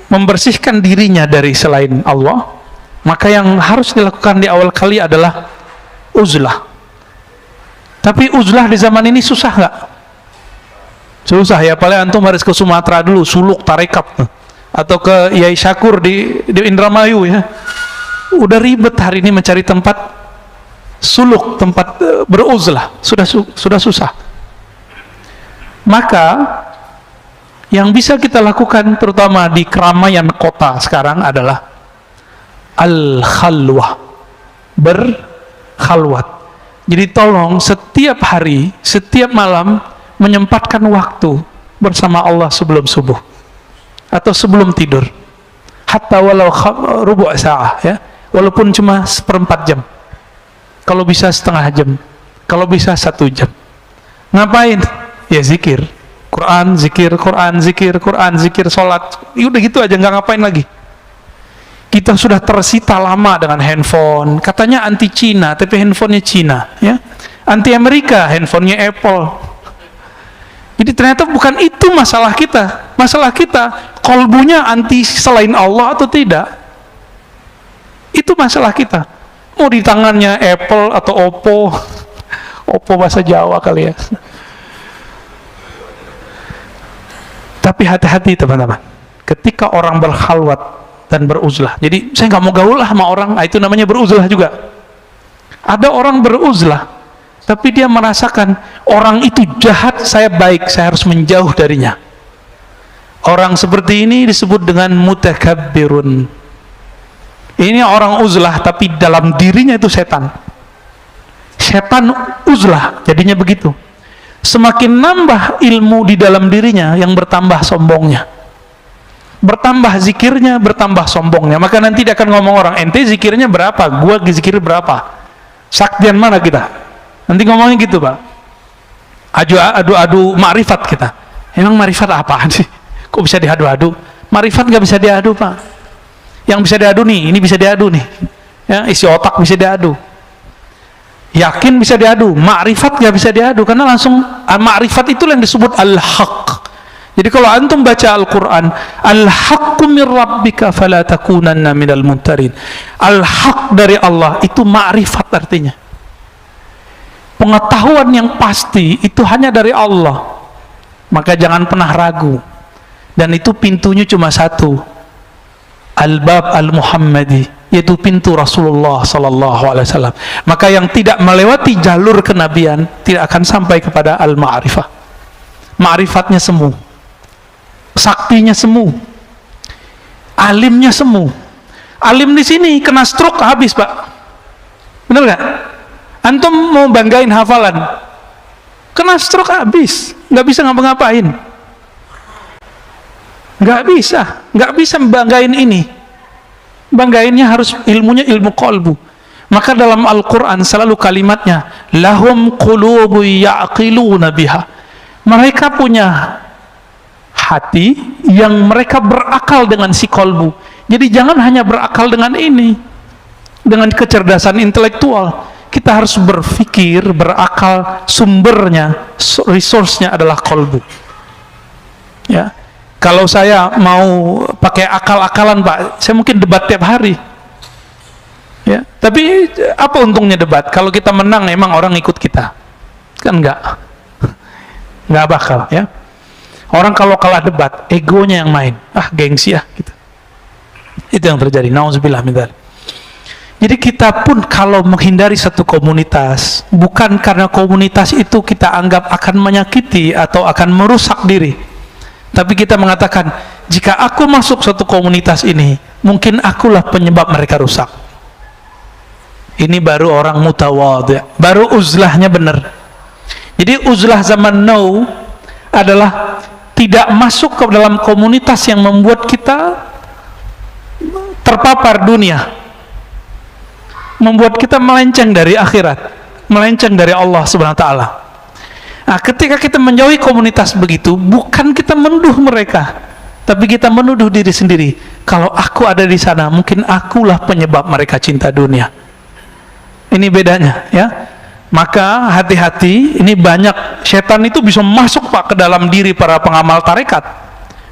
Speaker 1: membersihkan dirinya dari selain Allah, maka yang harus dilakukan di awal kali adalah uzlah. Tapi uzlah di zaman ini susah nggak? Susah ya, paling antum harus ke Sumatera dulu, suluk tarekat, atau ke Yai Syakur di Indramayu ya. Udah ribet hari ini mencari tempat suluk, tempat beruzlah, sudah susah. Maka yang bisa kita lakukan terutama di keramaian kota sekarang adalah al-khalwah, berkhalwat. Jadi tolong setiap hari, setiap malam menyempatkan waktu bersama Allah sebelum subuh atau sebelum tidur, hatta walau rubu' sa'ah ya, walaupun cuma seperempat jam, kalau bisa setengah jam, kalau bisa 1 jam. Ngapain? Ya zikir Quran, zikir Quran, zikir Quran, zikir sholat. Ya udah gitu aja, nggak ngapain lagi. Kita sudah tersita lama dengan handphone, katanya anti Cina, tapi handphonenya Cina ya. Anti Amerika, handphonenya Apple. Jadi ternyata bukan itu masalah kita. Masalah kita, kolbunya anti selain Allah atau tidak. Itu masalah kita. Mau di tangannya Apple atau Oppo. Oppo bahasa Jawa kali ya. Tapi hati-hati teman-teman. Ketika orang berkhalwat dan beruzlah. Jadi saya nggak mau gaul lah sama orang, itu namanya beruzlah juga. Ada orang beruzlah, tapi dia merasakan orang itu jahat, saya baik, saya harus menjauh darinya. Orang seperti ini disebut dengan mutakabbirun. Ini orang uzlah, tapi dalam dirinya itu setan. Setan uzlah, jadinya begitu. Semakin nambah ilmu di dalam dirinya, yang bertambah sombongnya. Bertambah zikirnya, bertambah sombongnya. Maka nanti dia akan ngomong orang, ente zikirnya berapa? Gua zikir berapa? Saktian mana kita? Nanti ngomongnya gitu Pak. Adu ma'rifat kita. Emang ma'rifat apaan sih? Kok bisa diadu-adu? Ma'rifat gak bisa diadu Pak. Yang bisa diadu nih, ini bisa diadu nih ya, isi otak bisa diadu, yakin bisa diadu, ma'rifat gak bisa diadu, karena langsung ma'rifat itu yang disebut al-haq. Jadi kalau antum baca Al-Quran, al-haqqu min rabbika fala takunanna minal mumtarin, al-haq dari Allah itu ma'rifat, artinya pengetahuan yang pasti itu hanya dari Allah, maka jangan pernah ragu. Dan itu pintunya cuma satu, al-bab al-muhammadi, yaitu pintu Rasulullah sallallahu alaihi wasallam. Maka yang tidak melewati jalur kenabian tidak akan sampai kepada al-ma'rifah. Ma'rifatnya semu, saktinya semu, alimnya semu. Alim di sini kena stroke habis Pak, bener nggak? Antum mau banggain hafalan, kena stroke habis, nggak bisa ngapa-ngapain, nggak bisa banggain ini. Banggainnya harus ilmunya ilmu qalbu. Maka dalam Al-Quran selalu kalimatnya lahum qulubu ya'qiluna biha, mereka punya hati yang mereka berakal dengan si qalbu. Jadi jangan hanya berakal dengan ini, dengan kecerdasan intelektual. Kita harus berpikir, berakal, sumbernya, resource-nya adalah qalbu ya. Kalau saya mau pakai akal-akalan Pak, saya mungkin debat tiap hari ya. Tapi apa untungnya debat? Kalau kita menang emang orang ikut kita? Kan enggak bakal ya. Orang kalau kalah debat, egonya yang main, gengsi ya gitu. Itu yang terjadi, nauzubillah min dzalik. Jadi kita pun kalau menghindari satu komunitas, bukan karena komunitas itu kita anggap akan menyakiti atau akan merusak diri, tapi kita mengatakan, jika aku masuk suatu komunitas ini, mungkin akulah penyebab mereka rusak. Ini baru orang mutawadhi', baru uzlahnya benar. Jadi uzlah zaman now adalah tidak masuk ke dalam komunitas yang membuat kita terpapar dunia, membuat kita melenceng dari akhirat, melenceng dari Allah subhanahu wa ta'ala. Nah, ketika kita menjauhi komunitas begitu, bukan kita menuduh mereka, tapi kita menuduh diri sendiri. Kalau aku ada di sana, mungkin akulah penyebab mereka cinta dunia. Ini bedanya, ya. Maka hati-hati, ini banyak setan itu bisa masuk Pak ke dalam diri para pengamal tarekat,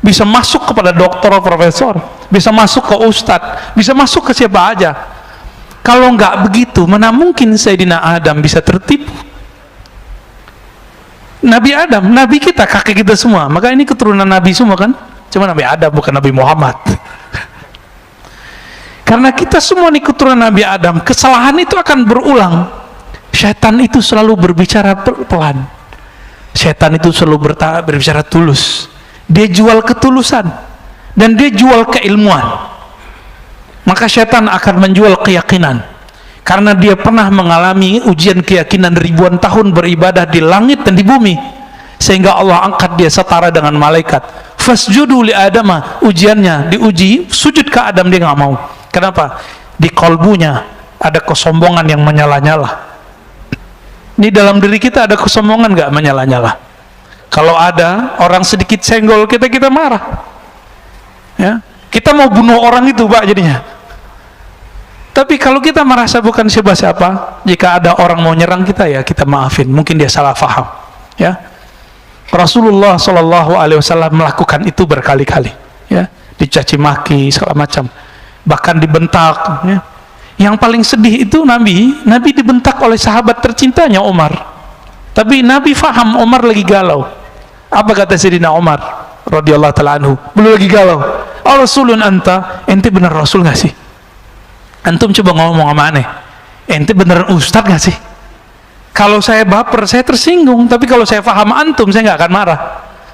Speaker 1: bisa masuk kepada dokter, profesor, bisa masuk ke ustadz, bisa masuk ke siapa aja. Kalau nggak begitu, mana mungkin Sayyidina Adam bisa tertipu? Nabi Adam, Nabi kita, kakek kita semua. Maka ini keturunan Nabi semua kan? Cuma Nabi Adam, bukan Nabi Muhammad. Karena kita semua ini keturunan Nabi Adam, kesalahan itu akan berulang. Syaitan itu selalu berbicara pelan. Syaitan itu selalu berbicara tulus. Dia jual ketulusan dan dia jual keilmuan. Maka syaitan akan menjual keyakinan. Karena dia pernah mengalami ujian keyakinan ribuan tahun beribadah di langit dan di bumi, sehingga Allah angkat dia setara dengan malaikat. Fasjudu li Adama, ujiannya diuji sujud ke Adam, dia nggak mau. Kenapa? Di kalbunya ada kesombongan yang menyala-nyala. Ini dalam diri kita ada kesombongan nggak menyala-nyala? Kalau ada orang sedikit senggol kita marah, ya, kita mau bunuh orang itu Pak jadinya. Tapi kalau kita merasa bukan siapa-siapa, jika ada orang mau nyerang kita, ya kita maafin. Mungkin dia salah faham, ya. Rasulullah Shallallahu Alaihi Wasallam melakukan itu berkali-kali, ya, dicaci maki segala macam, bahkan dibentak, ya. Yang paling sedih itu Nabi dibentak oleh sahabat tercintanya Umar. Tapi Nabi faham Umar lagi galau. Apa kata Sayyidina Umar radhiyallahu ta'ala anhu? Belum lagi galau. Rasulun anta, ente bener Rasul nggak sih? Antum coba ngomong sama aneh, ente beneran Ustadz nggak sih? Kalau saya baper, saya tersinggung. Tapi kalau saya faham antum, saya nggak akan marah.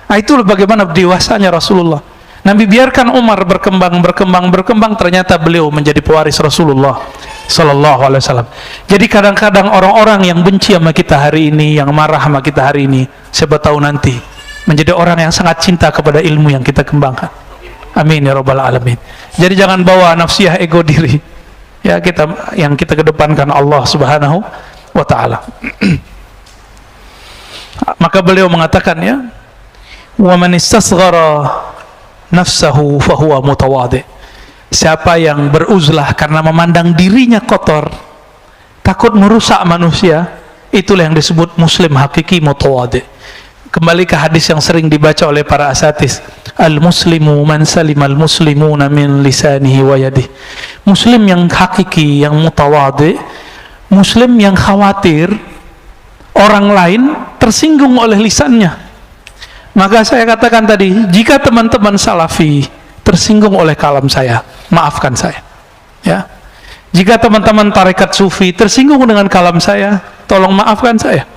Speaker 1: Nah, itu bagaimana dewasanya Rasulullah. Nabi biarkan Umar berkembang, ternyata beliau menjadi pewaris Rasulullah Sallallahu Alaihi Wasallam. Jadi kadang-kadang orang-orang yang benci sama kita hari ini, yang marah sama kita hari ini, siapa tahu nanti menjadi orang yang sangat cinta kepada ilmu yang kita kembangkan. Amin ya rabbal alamin. Jadi jangan bawa nafsiyah ego diri. Ya, yang kita kedepankan Allah Subhanahu wa taala. Maka beliau mengatakan, ya, wa man istasghara nafsahu fahuwa mutawadhi. Siapa yang beruzlah karena memandang dirinya kotor, takut merusak manusia, itulah yang disebut muslim hakiki mutawadhi. Kembali ke hadis yang sering dibaca oleh para asatis, al-muslimu man salimal muslimuna min lisanihi wa yadihi. Muslim yang hakiki, yang mutawadhi, muslim yang khawatir orang lain tersinggung oleh lisannya. Maka saya katakan tadi, jika teman-teman salafi tersinggung oleh kalam saya, maafkan saya, ya. Jika teman-teman tarekat sufi tersinggung dengan kalam saya, tolong maafkan saya.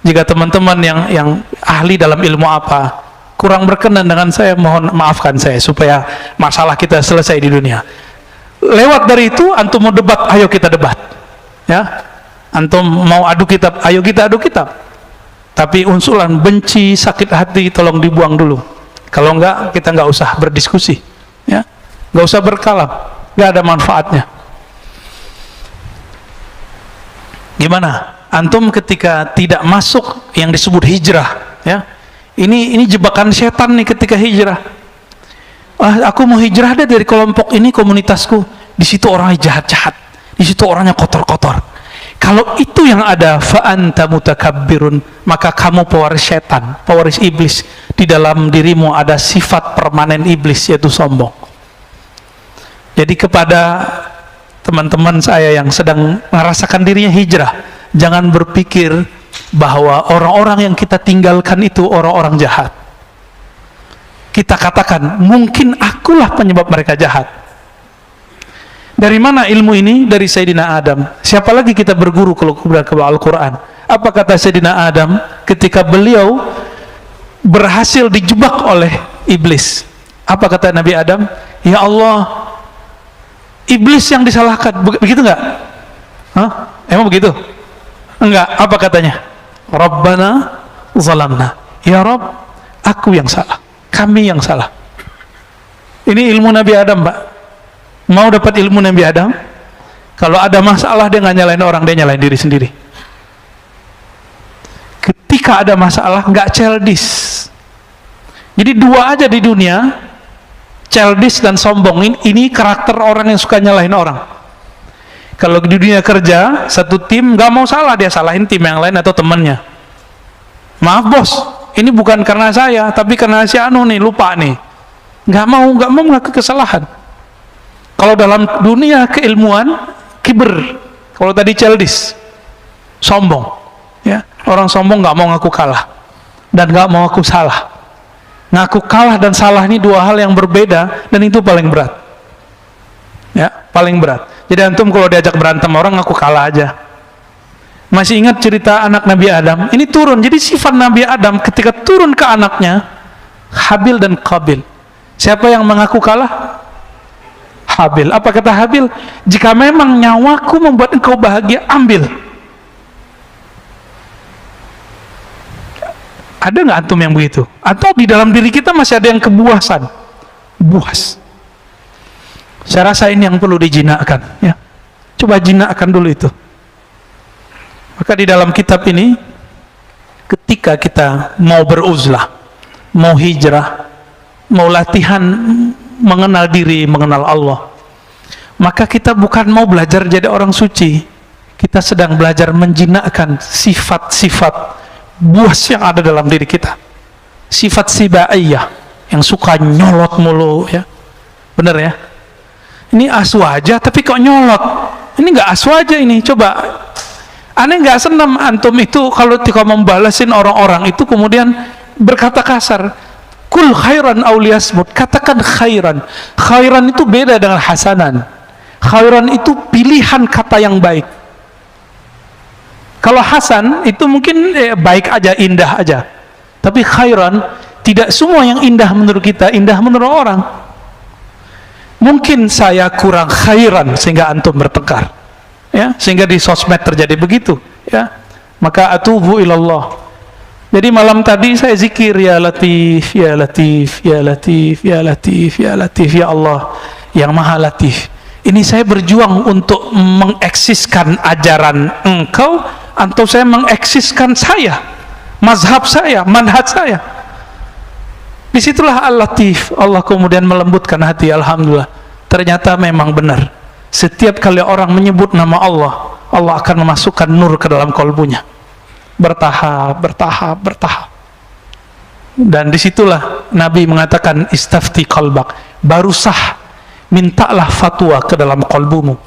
Speaker 1: Jika teman-teman yang ahli dalam ilmu apa kurang berkenan dengan saya, mohon maafkan saya, supaya masalah kita selesai di dunia. Lewat dari itu, antum mau debat, ayo kita debat, ya. Antum mau adu kitab, ayo kita adu kitab. Tapi unsuran benci, sakit hati, tolong dibuang dulu. Kalau enggak, kita enggak usah berdiskusi, ya, enggak usah berkalam, enggak ada manfaatnya. Gimana? Antum ketika tidak masuk yang disebut hijrah, ya, ini jebakan setan nih ketika hijrah. Aku mau hijrah deh dari kelompok ini, komunitasku, di situ orangnya jahat-jahat, di situ orangnya kotor-kotor. Kalau itu yang ada, fa'anta mutakabbirun, maka kamu pewaris setan, pewaris iblis. Di dalam dirimu ada sifat permanen iblis, yaitu sombong. Jadi kepada teman-teman saya yang sedang merasakan dirinya hijrah, jangan berpikir bahwa orang-orang yang kita tinggalkan itu orang-orang jahat. Kita katakan, mungkin akulah penyebab mereka jahat. Dari mana ilmu ini? Dari Sayyidina Adam. Siapa lagi kita berguru kalau ke Al-Quran? Apa kata Sayyidina Adam ketika beliau berhasil dijebak oleh iblis? Apa kata Nabi Adam? Ya Allah, iblis yang disalahkan. Begitu enggak? Hah? Emang begitu? Enggak. Apa katanya? Rabbana zalamna. Ya Rabb, aku yang salah, kami yang salah. Ini ilmu Nabi Adam, Pak. Mau dapat ilmu Nabi Adam? Kalau ada masalah, dia nggak nyalain orang, dia nyalain diri sendiri. Ketika ketika ada masalah nggak childish. Jadi dua aja di dunia, childish dan sombong. Ini karakter orang yang suka nyalahin orang. Kalau di dunia kerja, satu tim nggak mau salah, dia salahin tim yang lain atau temannya. Maaf bos, ini bukan karena saya, tapi karena si Anu nih, lupa nih. Nggak mau mengaku kesalahan. Kalau dalam dunia keilmuan, kiber. Kalau tadi childish, sombong. Ya, orang sombong nggak mau ngaku kalah dan nggak mau ngaku salah. Ngaku kalah dan salah ini dua hal yang berbeda, dan itu paling berat. Ya, paling berat. Jadi antum kalau diajak berantem orang ngaku kalah aja. Masih ingat cerita anak Nabi Adam? Ini turun. Jadi sifat Nabi Adam ketika turun ke anaknya, Habil dan Qabil. Siapa yang mengaku kalah? Habil. Apa kata Habil? Jika memang nyawaku membuat engkau bahagia, ambil. Ada nggak antum yang begitu? Atau di dalam diri kita masih ada yang kebuasan? Buas. Saya rasa ini yang perlu dijinakkan. Ya. Coba jinakkan dulu itu. Maka di dalam kitab ini, ketika kita mau beruzlah, mau hijrah, mau latihan mengenal diri, mengenal Allah, maka kita bukan mau belajar jadi orang suci. Kita sedang belajar menjinakkan sifat-sifat buas yang ada dalam diri kita. Sifat sibaiyah yang suka nyolot mulu, ya. Bener ya? Ini asu aja tapi kok nyolot. Ini nggak asu aja ini. Coba, aneh nggak senam antum itu kalau membalasin orang-orang itu kemudian berkata kasar. Kul khairan aw liyasmut. Katakan khairan. Khairan itu beda dengan hasanan. Khairan itu pilihan kata yang baik. Kalau hasan itu mungkin baik aja, indah aja. Tapi khairan, tidak semua yang indah menurut kita indah menurut orang. Mungkin saya kurang khairan sehingga antum bertengkar, ya, sehingga di sosmed terjadi begitu, ya. Maka atubu ilallah. Jadi malam tadi saya zikir, ya Latif, ya Latif, ya Latif, ya Latif, ya Latif, ya Allah yang Maha Latif. Ini saya berjuang untuk mengeksiskan ajaran engkau, atau saya mengeksiskan saya, mazhab saya, manhaj saya. Disitulah Al-Latif. Allah kemudian melembutkan hati. Alhamdulillah, ternyata memang benar. Setiap kali orang menyebut nama Allah, Allah akan memasukkan nur ke dalam kolbunya. Bertahap, bertahap, bertahap. Dan disitulah Nabi mengatakan istafti qalbak, baru sah, mintalah fatwa ke dalam kolbumu.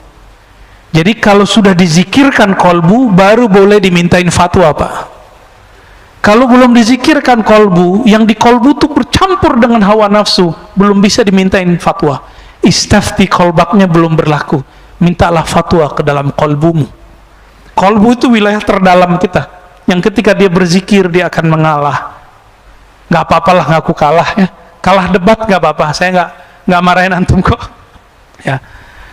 Speaker 1: Jadi kalau sudah dizikirkan kolbu, baru boleh dimintain fatwa, Pak. Kalau belum dizikirkan kolbu, yang di kolbu itu bercampur dengan hawa nafsu, belum bisa dimintain fatwa. Istafti kolbaknya belum berlaku, mintalah fatwa ke dalam kolbumu. Kolbu itu wilayah terdalam kita, yang ketika dia berzikir dia akan mengalah. Nggak apa-apalah ngaku kalah, ya. Kalah debat nggak apa-apa, saya nggak marahin antum kok, ya.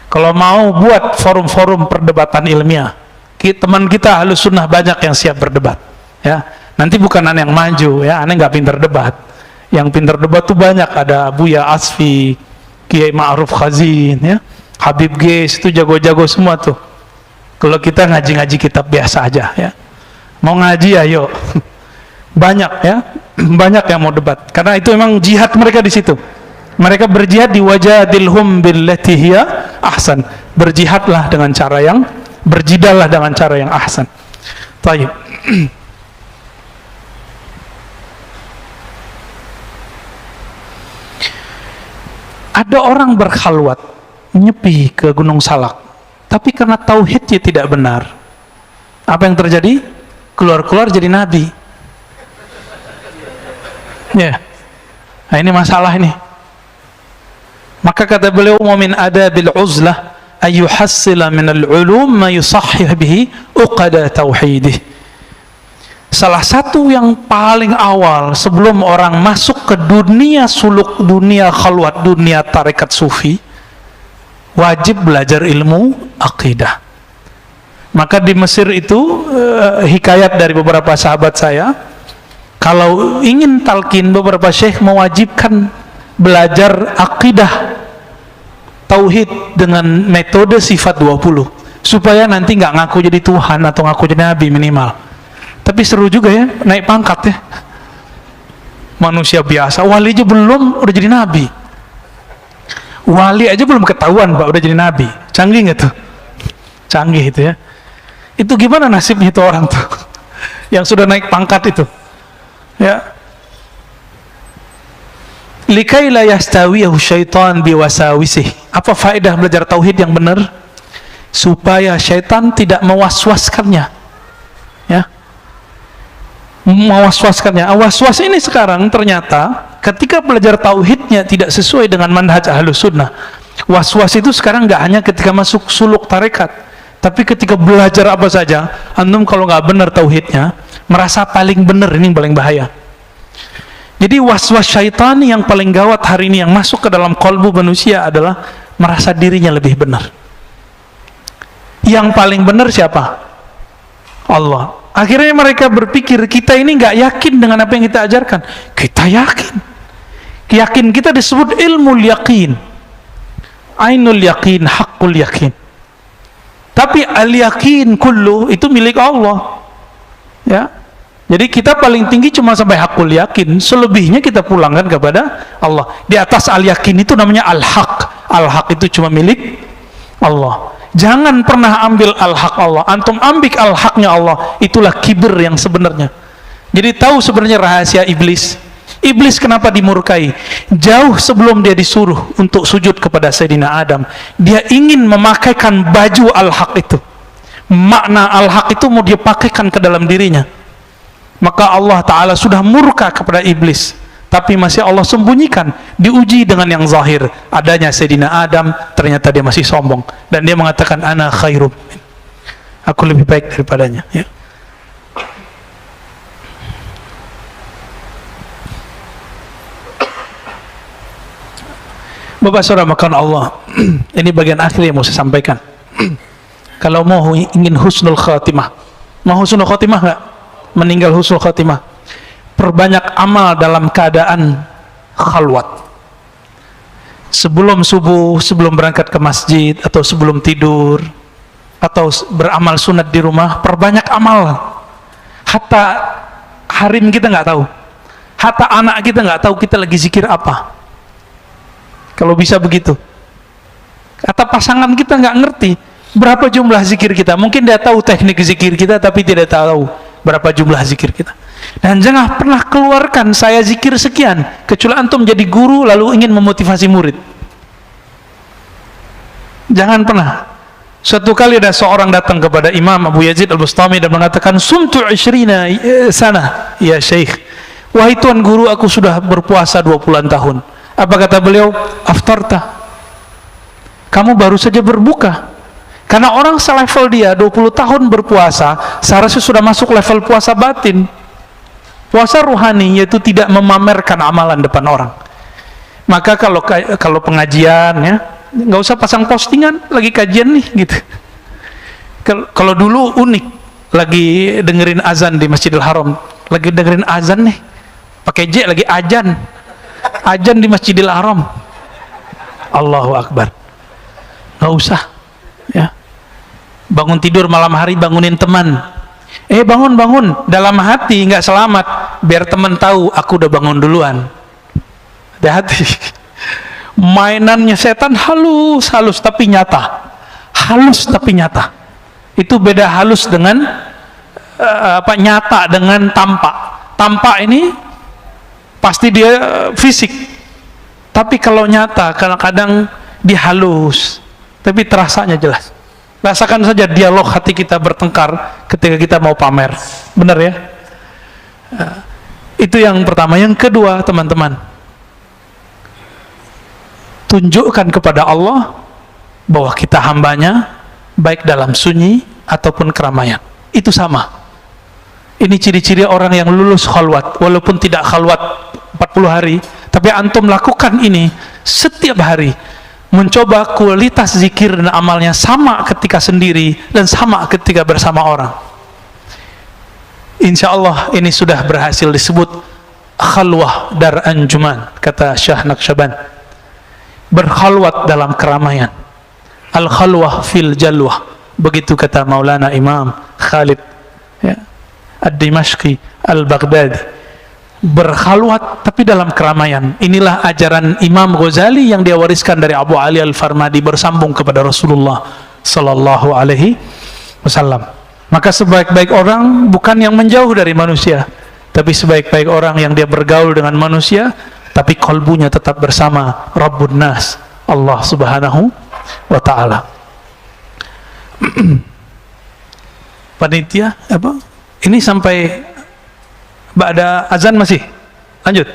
Speaker 1: Kalau mau buat forum-forum perdebatan ilmiah, teman kita Ahlus Sunnah banyak yang siap berdebat, ya. Nanti bukan aneh yang maju, ya, aneh nggak pintar debat. Yang pintar debat tuh banyak, ada Buya Asfi, Kiai Ma'ruf Khazin, ya, Habib Geis, itu jago-jago semua tuh. Kalau kita ngaji-ngaji kitab biasa aja, ya. Mau ngaji ayo. Banyak, ya, banyak yang mau debat. Karena itu memang jihad mereka di situ. Mereka berjihad di wajadilhum billati hiya ahsan. Berjihadlah dengan cara yang, berjidallah dengan cara yang ahsan. Taib. Ada orang berkhalwat, nyepi ke Gunung Salak, tapi karena tauhidnya tidak benar, apa yang terjadi? Keluar-keluar jadi nabi. Ya, nah ini masalah ini. Maka kata beliau, "Wa min adabil uzlah ayyuhassila min al-ulum ma yusahhih bihi uqada tauhidih." Salah satu yang paling awal sebelum orang masuk ke dunia suluk, dunia khalwat, dunia tarekat sufi, wajib belajar ilmu akidah. Maka di Mesir itu hikayat dari beberapa sahabat saya, kalau ingin talqin, beberapa syekh mewajibkan belajar akidah tauhid dengan metode sifat 20 supaya nanti nggak ngaku jadi Tuhan atau ngaku jadi Nabi minimal. Tapi seru juga ya, naik pangkat ya. Manusia biasa, wali aja belum, udah jadi nabi. Wali aja belum ketahuan, Pak, udah jadi nabi. Canggih nggak tuh? Canggih itu ya. Itu gimana nasibnya itu orang tuh? Yang sudah naik pangkat itu. Ya. Likai la yastawiyahu syaitan biwasawisih. Apa faedah belajar tauhid yang benar? Supaya syaitan tidak mewaswaskannya. Ya. Mewaswaskannya. Waswas ini sekarang ternyata ketika belajar tauhidnya tidak sesuai dengan manhaj ahlus sunnah. Waswas itu sekarang nggak hanya ketika masuk suluk tarekat, tapi ketika belajar apa saja, antum kalau nggak benar tauhidnya, merasa paling benar, ini yang paling bahaya. Jadi waswas syaitan yang paling gawat hari ini yang masuk ke dalam kolbu manusia adalah merasa dirinya lebih benar. Yang paling benar siapa? Allah. Akhirnya mereka berpikir kita ini nggak yakin dengan apa yang kita ajarkan. Kita yakin. Yakin kita disebut ilmu yakin. Ainul yakin, haqqul yakin. Tapi al-yakin kullu itu milik Allah. Ya. Jadi kita paling tinggi cuma sampai haqqul yakin, selebihnya kita pulangkan kepada Allah. Di atas al-yakin itu namanya al-haq. Al-haq itu cuma milik Allah. Jangan pernah ambil al-haq Allah. Antum ambil al-haqnya Allah, itulah kibir yang sebenarnya. Jadi tahu sebenarnya rahasia iblis. Iblis kenapa dimurkai? Jauh sebelum dia disuruh untuk sujud kepada Sayyidina Adam, dia ingin memakaikan baju al-haq itu. Makna al-haq itu mau dia pakaikan ke dalam dirinya. Maka Allah Ta'ala sudah murka kepada iblis, tapi masih Allah sembunyikan, diuji dengan yang zahir. Adanya Sayyidina Adam, ternyata dia masih sombong, dan dia mengatakan ana khairum, aku lebih baik daripadanya, ya. Bapak saudara makan Allah, ini bagian akhir yang mau saya sampaikan. Kalau mau ingin husnul khatimah, mau husnul khatimah nggak? Meninggal husnul khatimah, perbanyak amal dalam keadaan khalwat. Sebelum subuh, sebelum berangkat ke masjid, atau sebelum tidur, atau beramal sunat di rumah, perbanyak amal. Hatta harim kita nggak tahu, hatta anak kita nggak tahu kita lagi zikir apa. Kalau bisa begitu. Kata pasangan kita nggak ngerti berapa jumlah zikir kita. Mungkin dia tahu teknik zikir kita, tapi tidak tahu berapa jumlah zikir kita. Dan jangan pernah keluarkan saya zikir sekian, kecuali antum jadi guru lalu ingin memotivasi murid. Jangan pernah. Suatu kali ada seorang datang kepada Imam Abu Yazid Al-Bustami dan mengatakan, sumtu 20 sana ya Syekh. Wahai tuan guru, aku sudah berpuasa 20 tahun. Apa kata beliau? Aftarta, kamu baru saja berbuka. Karena orang selevel dia 20 tahun berpuasa, seharusnya sudah masuk level puasa batin. Puasa ruhani, yaitu tidak memamerkan amalan depan orang. Maka kalau pengajian, ya, nggak usah pasang postingan lagi kajian nih, gitu. Kalau dulu unik, lagi dengerin azan di Masjidil Haram, lagi dengerin azan nih, pakai J lagi azan di Masjidil Haram. Allahu Akbar. Nggak usah, ya. Bangun tidur malam hari, bangunin teman. Bangun dalam hati nggak selamat, biar teman tahu aku udah bangun duluan. Hati-hati. Mainannya setan halus tapi nyata. Halus tapi nyata. Itu beda halus dengan nyata dengan tampak. Tampak ini pasti dia fisik. Tapi kalau nyata kadang-kadang dia halus, tapi terasanya jelas. Rasakan saja dialog hati kita bertengkar ketika kita mau pamer. Benar ya? Itu yang pertama. Yang kedua, teman-teman, tunjukkan kepada Allah bahwa kita hambanya, baik dalam sunyi ataupun keramaian. Itu sama. Ini ciri-ciri orang yang lulus khalwat. Walaupun tidak khalwat 40 hari, tapi antum lakukan ini setiap hari. Mencoba kualitas zikir dan amalnya sama ketika sendiri dan sama ketika bersama orang. Insya Allah ini sudah berhasil disebut khalwah dar anjuman, kata Syekh Naqsyaband. Berkhalwat dalam keramaian. Al-khalwah fil jalwah, begitu kata Maulana Imam Khalid, ya. Ad-Dimashqi Al-Baghdadi, berkhalwat tapi dalam keramaian. Inilah ajaran Imam Ghazali yang dia wariskan dari Abu Ali Al-Farmadi, bersambung kepada Rasulullah sallallahu alaihi wasallam. Maka sebaik-baik orang bukan yang menjauh dari manusia, tapi sebaik-baik orang yang dia bergaul dengan manusia tapi kalbunya tetap bersama Rabbun Nas, Allah Subhanahu wa taala. Panitia apa? Ini sampai ba'da azan masih lanjut?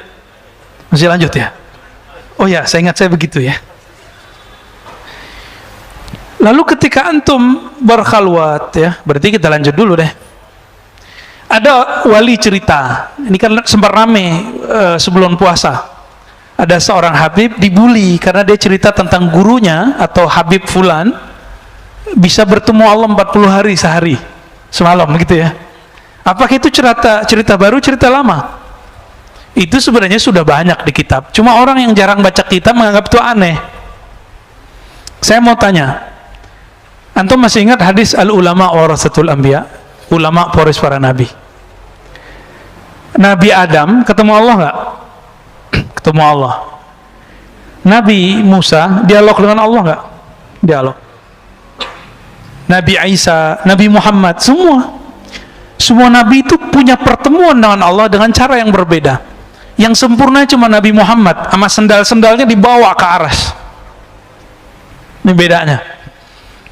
Speaker 1: Masih lanjut ya? Oh ya, saya ingat saya begitu ya. Lalu ketika antum berkhalwat ya, berarti kita lanjut dulu deh. Ada wali cerita, ini kan sempat rame sebelum puasa. Ada seorang Habib dibully karena dia cerita tentang gurunya atau Habib Fulan bisa bertemu Allah 40 hari sehari semalam gitu ya. Apakah itu cerita baru, cerita lama? Itu sebenarnya sudah banyak di kitab. Cuma orang yang jarang baca kitab menganggap itu aneh. Saya mau tanya, antum masih ingat hadis al-ulama warasatul anbiya? Ulama pewaris para nabi. Nabi Adam ketemu Allah nggak? Ketemu Allah. Nabi Musa dialog dengan Allah nggak? Dialog. Nabi Isa, Nabi Muhammad, semua nabi itu punya pertemuan dengan Allah dengan cara yang berbeda. Yang sempurna cuma Nabi Muhammad, sama sendal-sendalnya dibawa ke aras. Ini bedanya.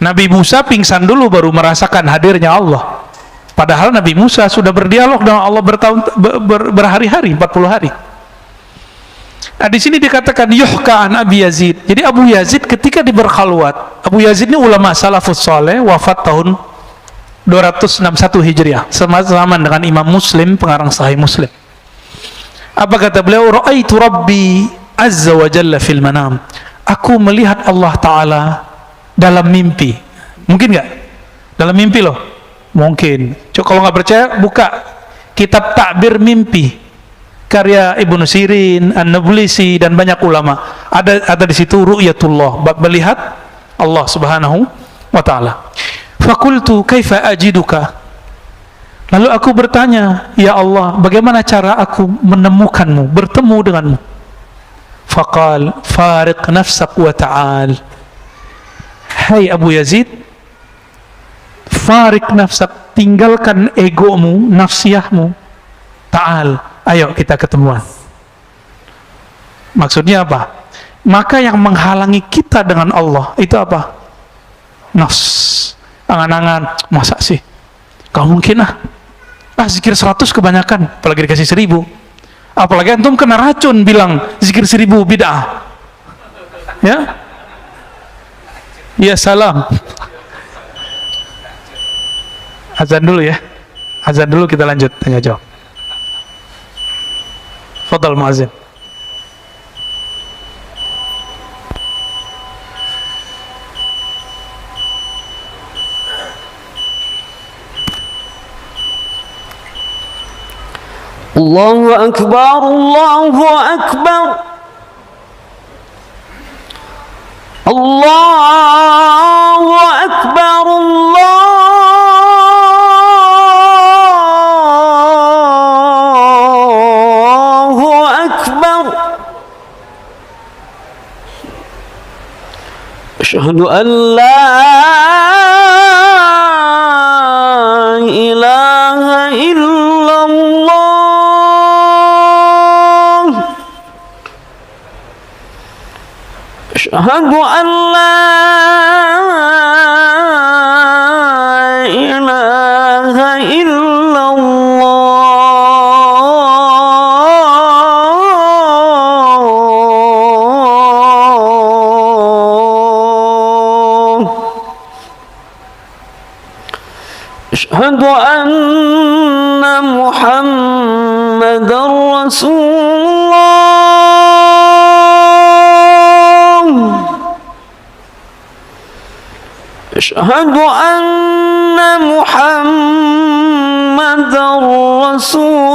Speaker 1: Nabi Musa pingsan dulu baru merasakan hadirnya Allah. Padahal Nabi Musa sudah berdialog dengan Allah berhari-hari, 40 hari. Nah, di sini dikatakan yuhka an Abi Yazid. Jadi Abu Yazid ketika berkhalwat, Abu Yazid ini ulama salafus saleh, wafat tahun 261 Hijriah, sama dengan Imam Muslim, pengarang Sahih Muslim. Apa kata beliau? Ra'aitu Rabbi azza wa jalla fil manam. Aku melihat Allah Ta'ala dalam mimpi. Mungkin nggak? Dalam mimpi loh. Mungkin. Coba kalau nggak percaya, buka kitab Ta'bir Mimpi karya Ibnu Sirin, An-Nablisi dan banyak ulama. Ada di situ ru'yatullah, melihat Allah Subhanahu wa taala. Fakultu kaifa ajiduka? Lalu aku bertanya, ya Allah, bagaimana cara aku menemukanmu, bertemu denganmu? Faqal fariq nafsak wa ta'al. Hai Abu Yazid, farik nafsak, tinggalkan egomu, nafsiyahmu, ta'al, ayo kita ketemuan. Maksudnya apa? Maka yang menghalangi kita dengan Allah itu apa? Nafs, angan-angan, masa sih gak mungkin zikir 100 kebanyakan, apalagi dikasih 1000. Apalagi antum kena racun bilang zikir 1000 bid'ah ya salam. Azan dulu ya. Azan dulu, kita lanjut tanya jawab. Fadhal muazzin.
Speaker 2: Allahu akbar, Allahu akbar. Allahu akbar, Allahu akbar. Asyhadu an la ilaha illallah. Asyhadu an la ilaha illallah. Asyhadu anna Muhammadar Rasulullah. Asyhadu anna Muhammadar Rasulullah.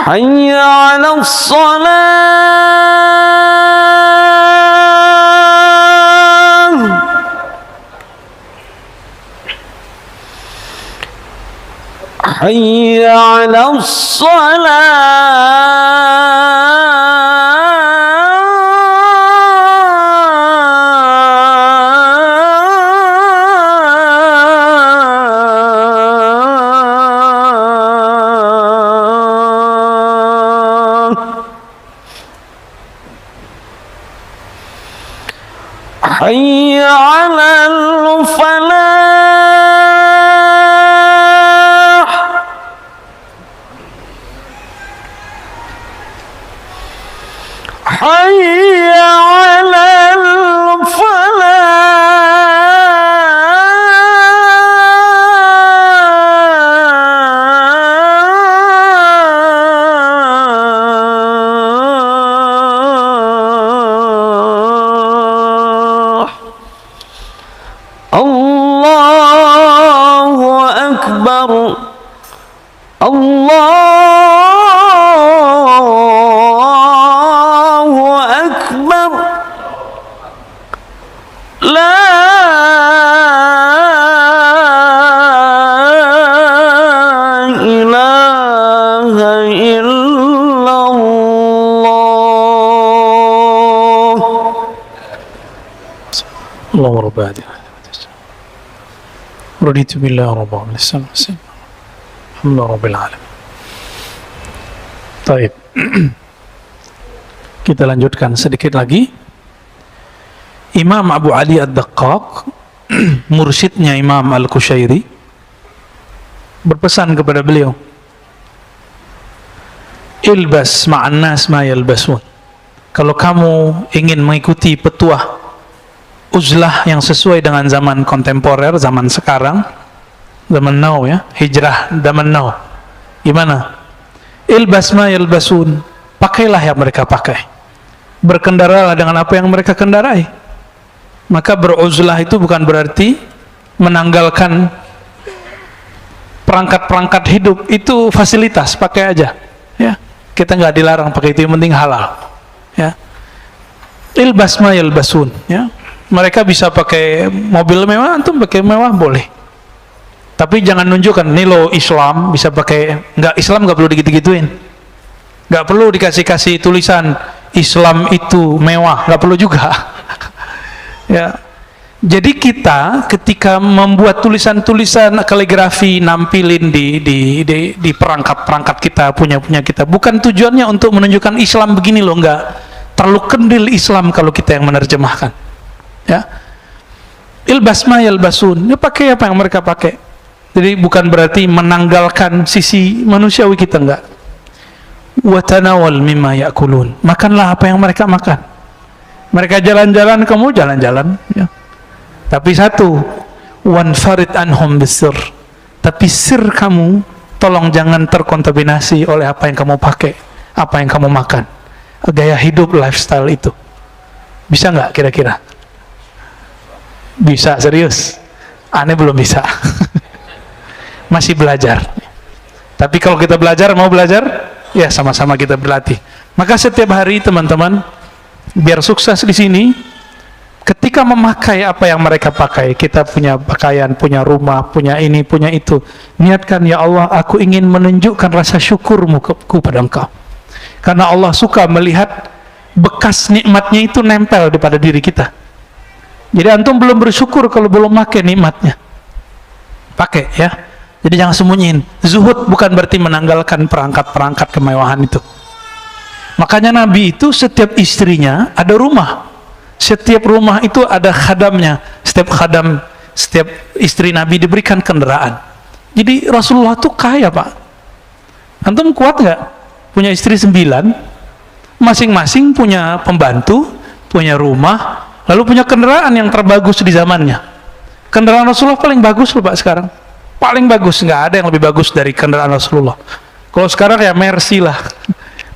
Speaker 2: حي على الصلاة حي على الصلاة حي على الفلاح حي على الفلاح الله أكبر الله أكبر لا إله إلا الله
Speaker 1: الله رب هذه رضيت بالله ربا والإسلام حسين الحمد لله رب العالمين. Taib. Kita lanjutkan sedikit lagi. Imam Abu Ali Ad-Daqqaq, mursyidnya Imam Al-Qushairi, berpesan kepada beliau, ilbas ma'an nas ma yalbasun. Kalau kamu ingin mengikuti petuah uzlah yang sesuai dengan zaman kontemporer, zaman sekarang, zaman now ya, hijrah zaman now. Gimana? Ilbas ma yalbasun, pakailah yang mereka pakai. Berkendaralah dengan apa yang mereka kendarai. Maka beruzlah itu bukan berarti menanggalkan perangkat-perangkat hidup, itu fasilitas, pakai aja. Ya, kita nggak dilarang pakai itu, yang penting halal. Ya, ilbas ma yalbasun. Ya, mereka bisa pakai mobil mewah, antum pakai mewah boleh. Tapi jangan nunjukkan nih lo Islam bisa pakai, nggak, Islam nggak perlu digitu-gituin, nggak perlu dikasih-kasih tulisan Islam itu mewah, nggak perlu juga. Ya, jadi kita ketika membuat tulisan-tulisan kaligrafi nampilin di perangkat-perangkat kita punya kita, bukan tujuannya untuk menunjukkan Islam begini loh, nggak. Terlalu kendil Islam kalau kita yang menerjemahkan. Ya, ilbas ma yalbasun, ya pakai apa yang mereka pakai. Jadi bukan berarti menanggalkan sisi manusiawi kita, enggak. Watanawal mimma yakulun, makanlah apa yang mereka makan. Mereka jalan-jalan, kamu jalan-jalan, ya. Tapi satu, wanfarid anhum bisir, tapi sir kamu tolong jangan terkontaminasi oleh apa yang kamu pakai, apa yang kamu makan, gaya hidup, lifestyle itu. Bisa nggak kira-kira? Bisa, serius. Aneh belum bisa. Masih belajar. Tapi kalau kita belajar, mau belajar, ya sama-sama kita berlatih. Maka setiap hari teman-teman, biar sukses di sini, ketika memakai apa yang mereka pakai, kita punya pakaian, punya rumah, punya ini, punya itu, niatkan, ya Allah, aku ingin menunjukkan rasa syukurmu kepada Engkau. Karena Allah suka melihat bekas nikmatnya itu nempel pada diri kita. Jadi antum belum bersyukur kalau belum pakai nikmatnya. Pakai ya. Jadi jangan sembunyiin. Zuhud bukan berarti menanggalkan perangkat-perangkat kemewahan itu. Makanya Nabi itu setiap istrinya ada rumah. Setiap rumah itu ada khadamnya. Setiap istri Nabi diberikan kendaraan. Jadi Rasulullah tuh kaya, Pak. Antum kuat nggak? Punya istri 9, masing-masing punya pembantu, punya rumah, lalu punya kendaraan yang terbagus di zamannya. Kendaraan Rasulullah paling bagus loh, Pak, sekarang. Paling bagus, nggak ada yang lebih bagus dari kendaraan Rasulullah. Kalau sekarang ya Mercy lah,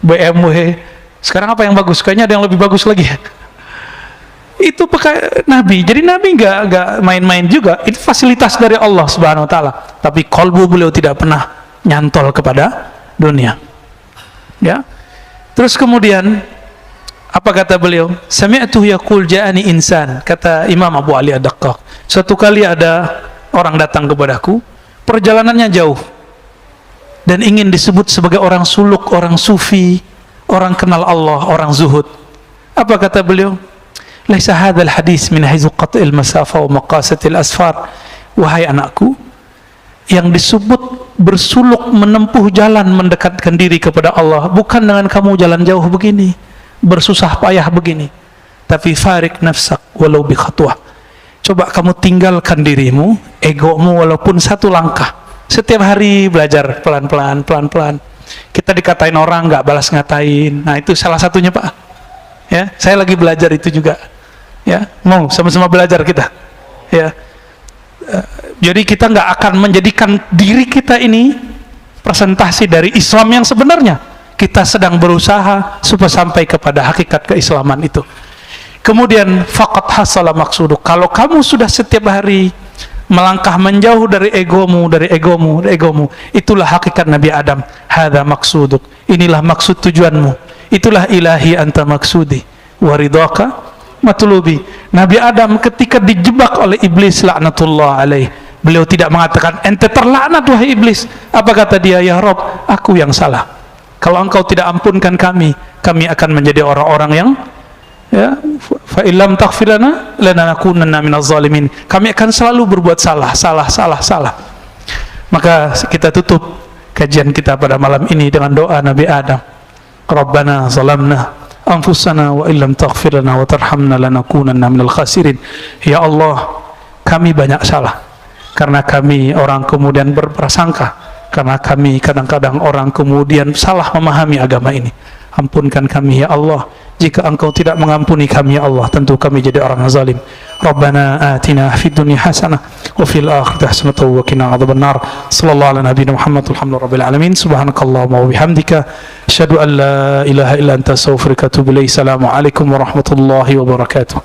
Speaker 1: BMW. Sekarang apa yang bagus? Kayaknya ada yang lebih bagus lagi. Itu pakai Nabi. Jadi Nabi nggak main-main juga. Itu fasilitas dari Allah Subhanahu Wa Taala. Tapi kalbu beliau tidak pernah nyantol kepada dunia. Ya. Terus kemudian apa kata beliau? Sami'tuhu yaqul ja'ani insan, kata Imam Abu Ali Ad-Daqqaq. Suatu kali ada orang datang kepadaku, perjalanannya jauh dan ingin disebut sebagai orang suluk, orang sufi, orang kenal Allah, orang zuhud. Apa kata beliau? Laisa hadzal hadis min haythu qat'il masafa wa maqasatil asfar. Wahai anakku, yang disebut bersuluk menempuh jalan mendekatkan diri kepada Allah bukan dengan kamu jalan jauh begini, bersusah payah begini, tapi farik nafsak walau bi khatwah. Coba kamu tinggalkan dirimu, egomu walaupun satu langkah. Setiap hari belajar pelan-pelan, pelan-pelan. Kita dikatain orang nggak balas ngatain. Nah, itu salah satunya, Pak. Ya, saya lagi belajar itu juga. Ya, mau sama-sama belajar kita. Ya. Jadi kita nggak akan menjadikan diri kita ini presentasi dari Islam yang sebenarnya. Kita sedang berusaha supaya sampai kepada hakikat keislaman itu. Kemudian faqad hasala maksuduk. Kalau kamu sudah setiap hari melangkah menjauh dari egomu, itulah hakikat Nabi Adam. Hadza maksuduk. Inilah maksud tujuanmu. Itulah ilahi anta maksudi wa ridhaka matlubi. Nabi Adam ketika dijebak oleh iblis laknatullah alaih, beliau tidak mengatakan ente terlaknat wahai iblis. Apa kata dia? Ya Rob, aku yang salah. Kalau engkau tidak ampunkan kami akan menjadi orang-orang yang ya, fa illam taghfir lana lanakunanna minaz zalimin. Kami akan selalu berbuat salah. Maka kita tutup kajian kita pada malam ini dengan doa Nabi Adam. Rabbana zalamna anfusana wa illam taghfir lana wa tarhamna lanakunanna minal khasirin. Ya Allah, kami banyak salah karena kami orang kemudian berprasangka, karena kami kadang-kadang orang kemudian salah memahami agama ini. Ampunkan kami ya Allah. Jika engkau tidak mengampuni kami ya Allah, tentu kami jadi orang zalim. Rabbana atina fid dunya hasanah wa fil akhirati hasanah wa qina adzabannar. Sallallahu ala nabiyina Muhammad walhamdulillahirabbil alamin. Subhanakallahumma wa bihamdika asyhadu an la ilaha illa anta astaghfiruka wa atubu ilaik. Assalamu alaikum warahmatullahi wabarakatuh.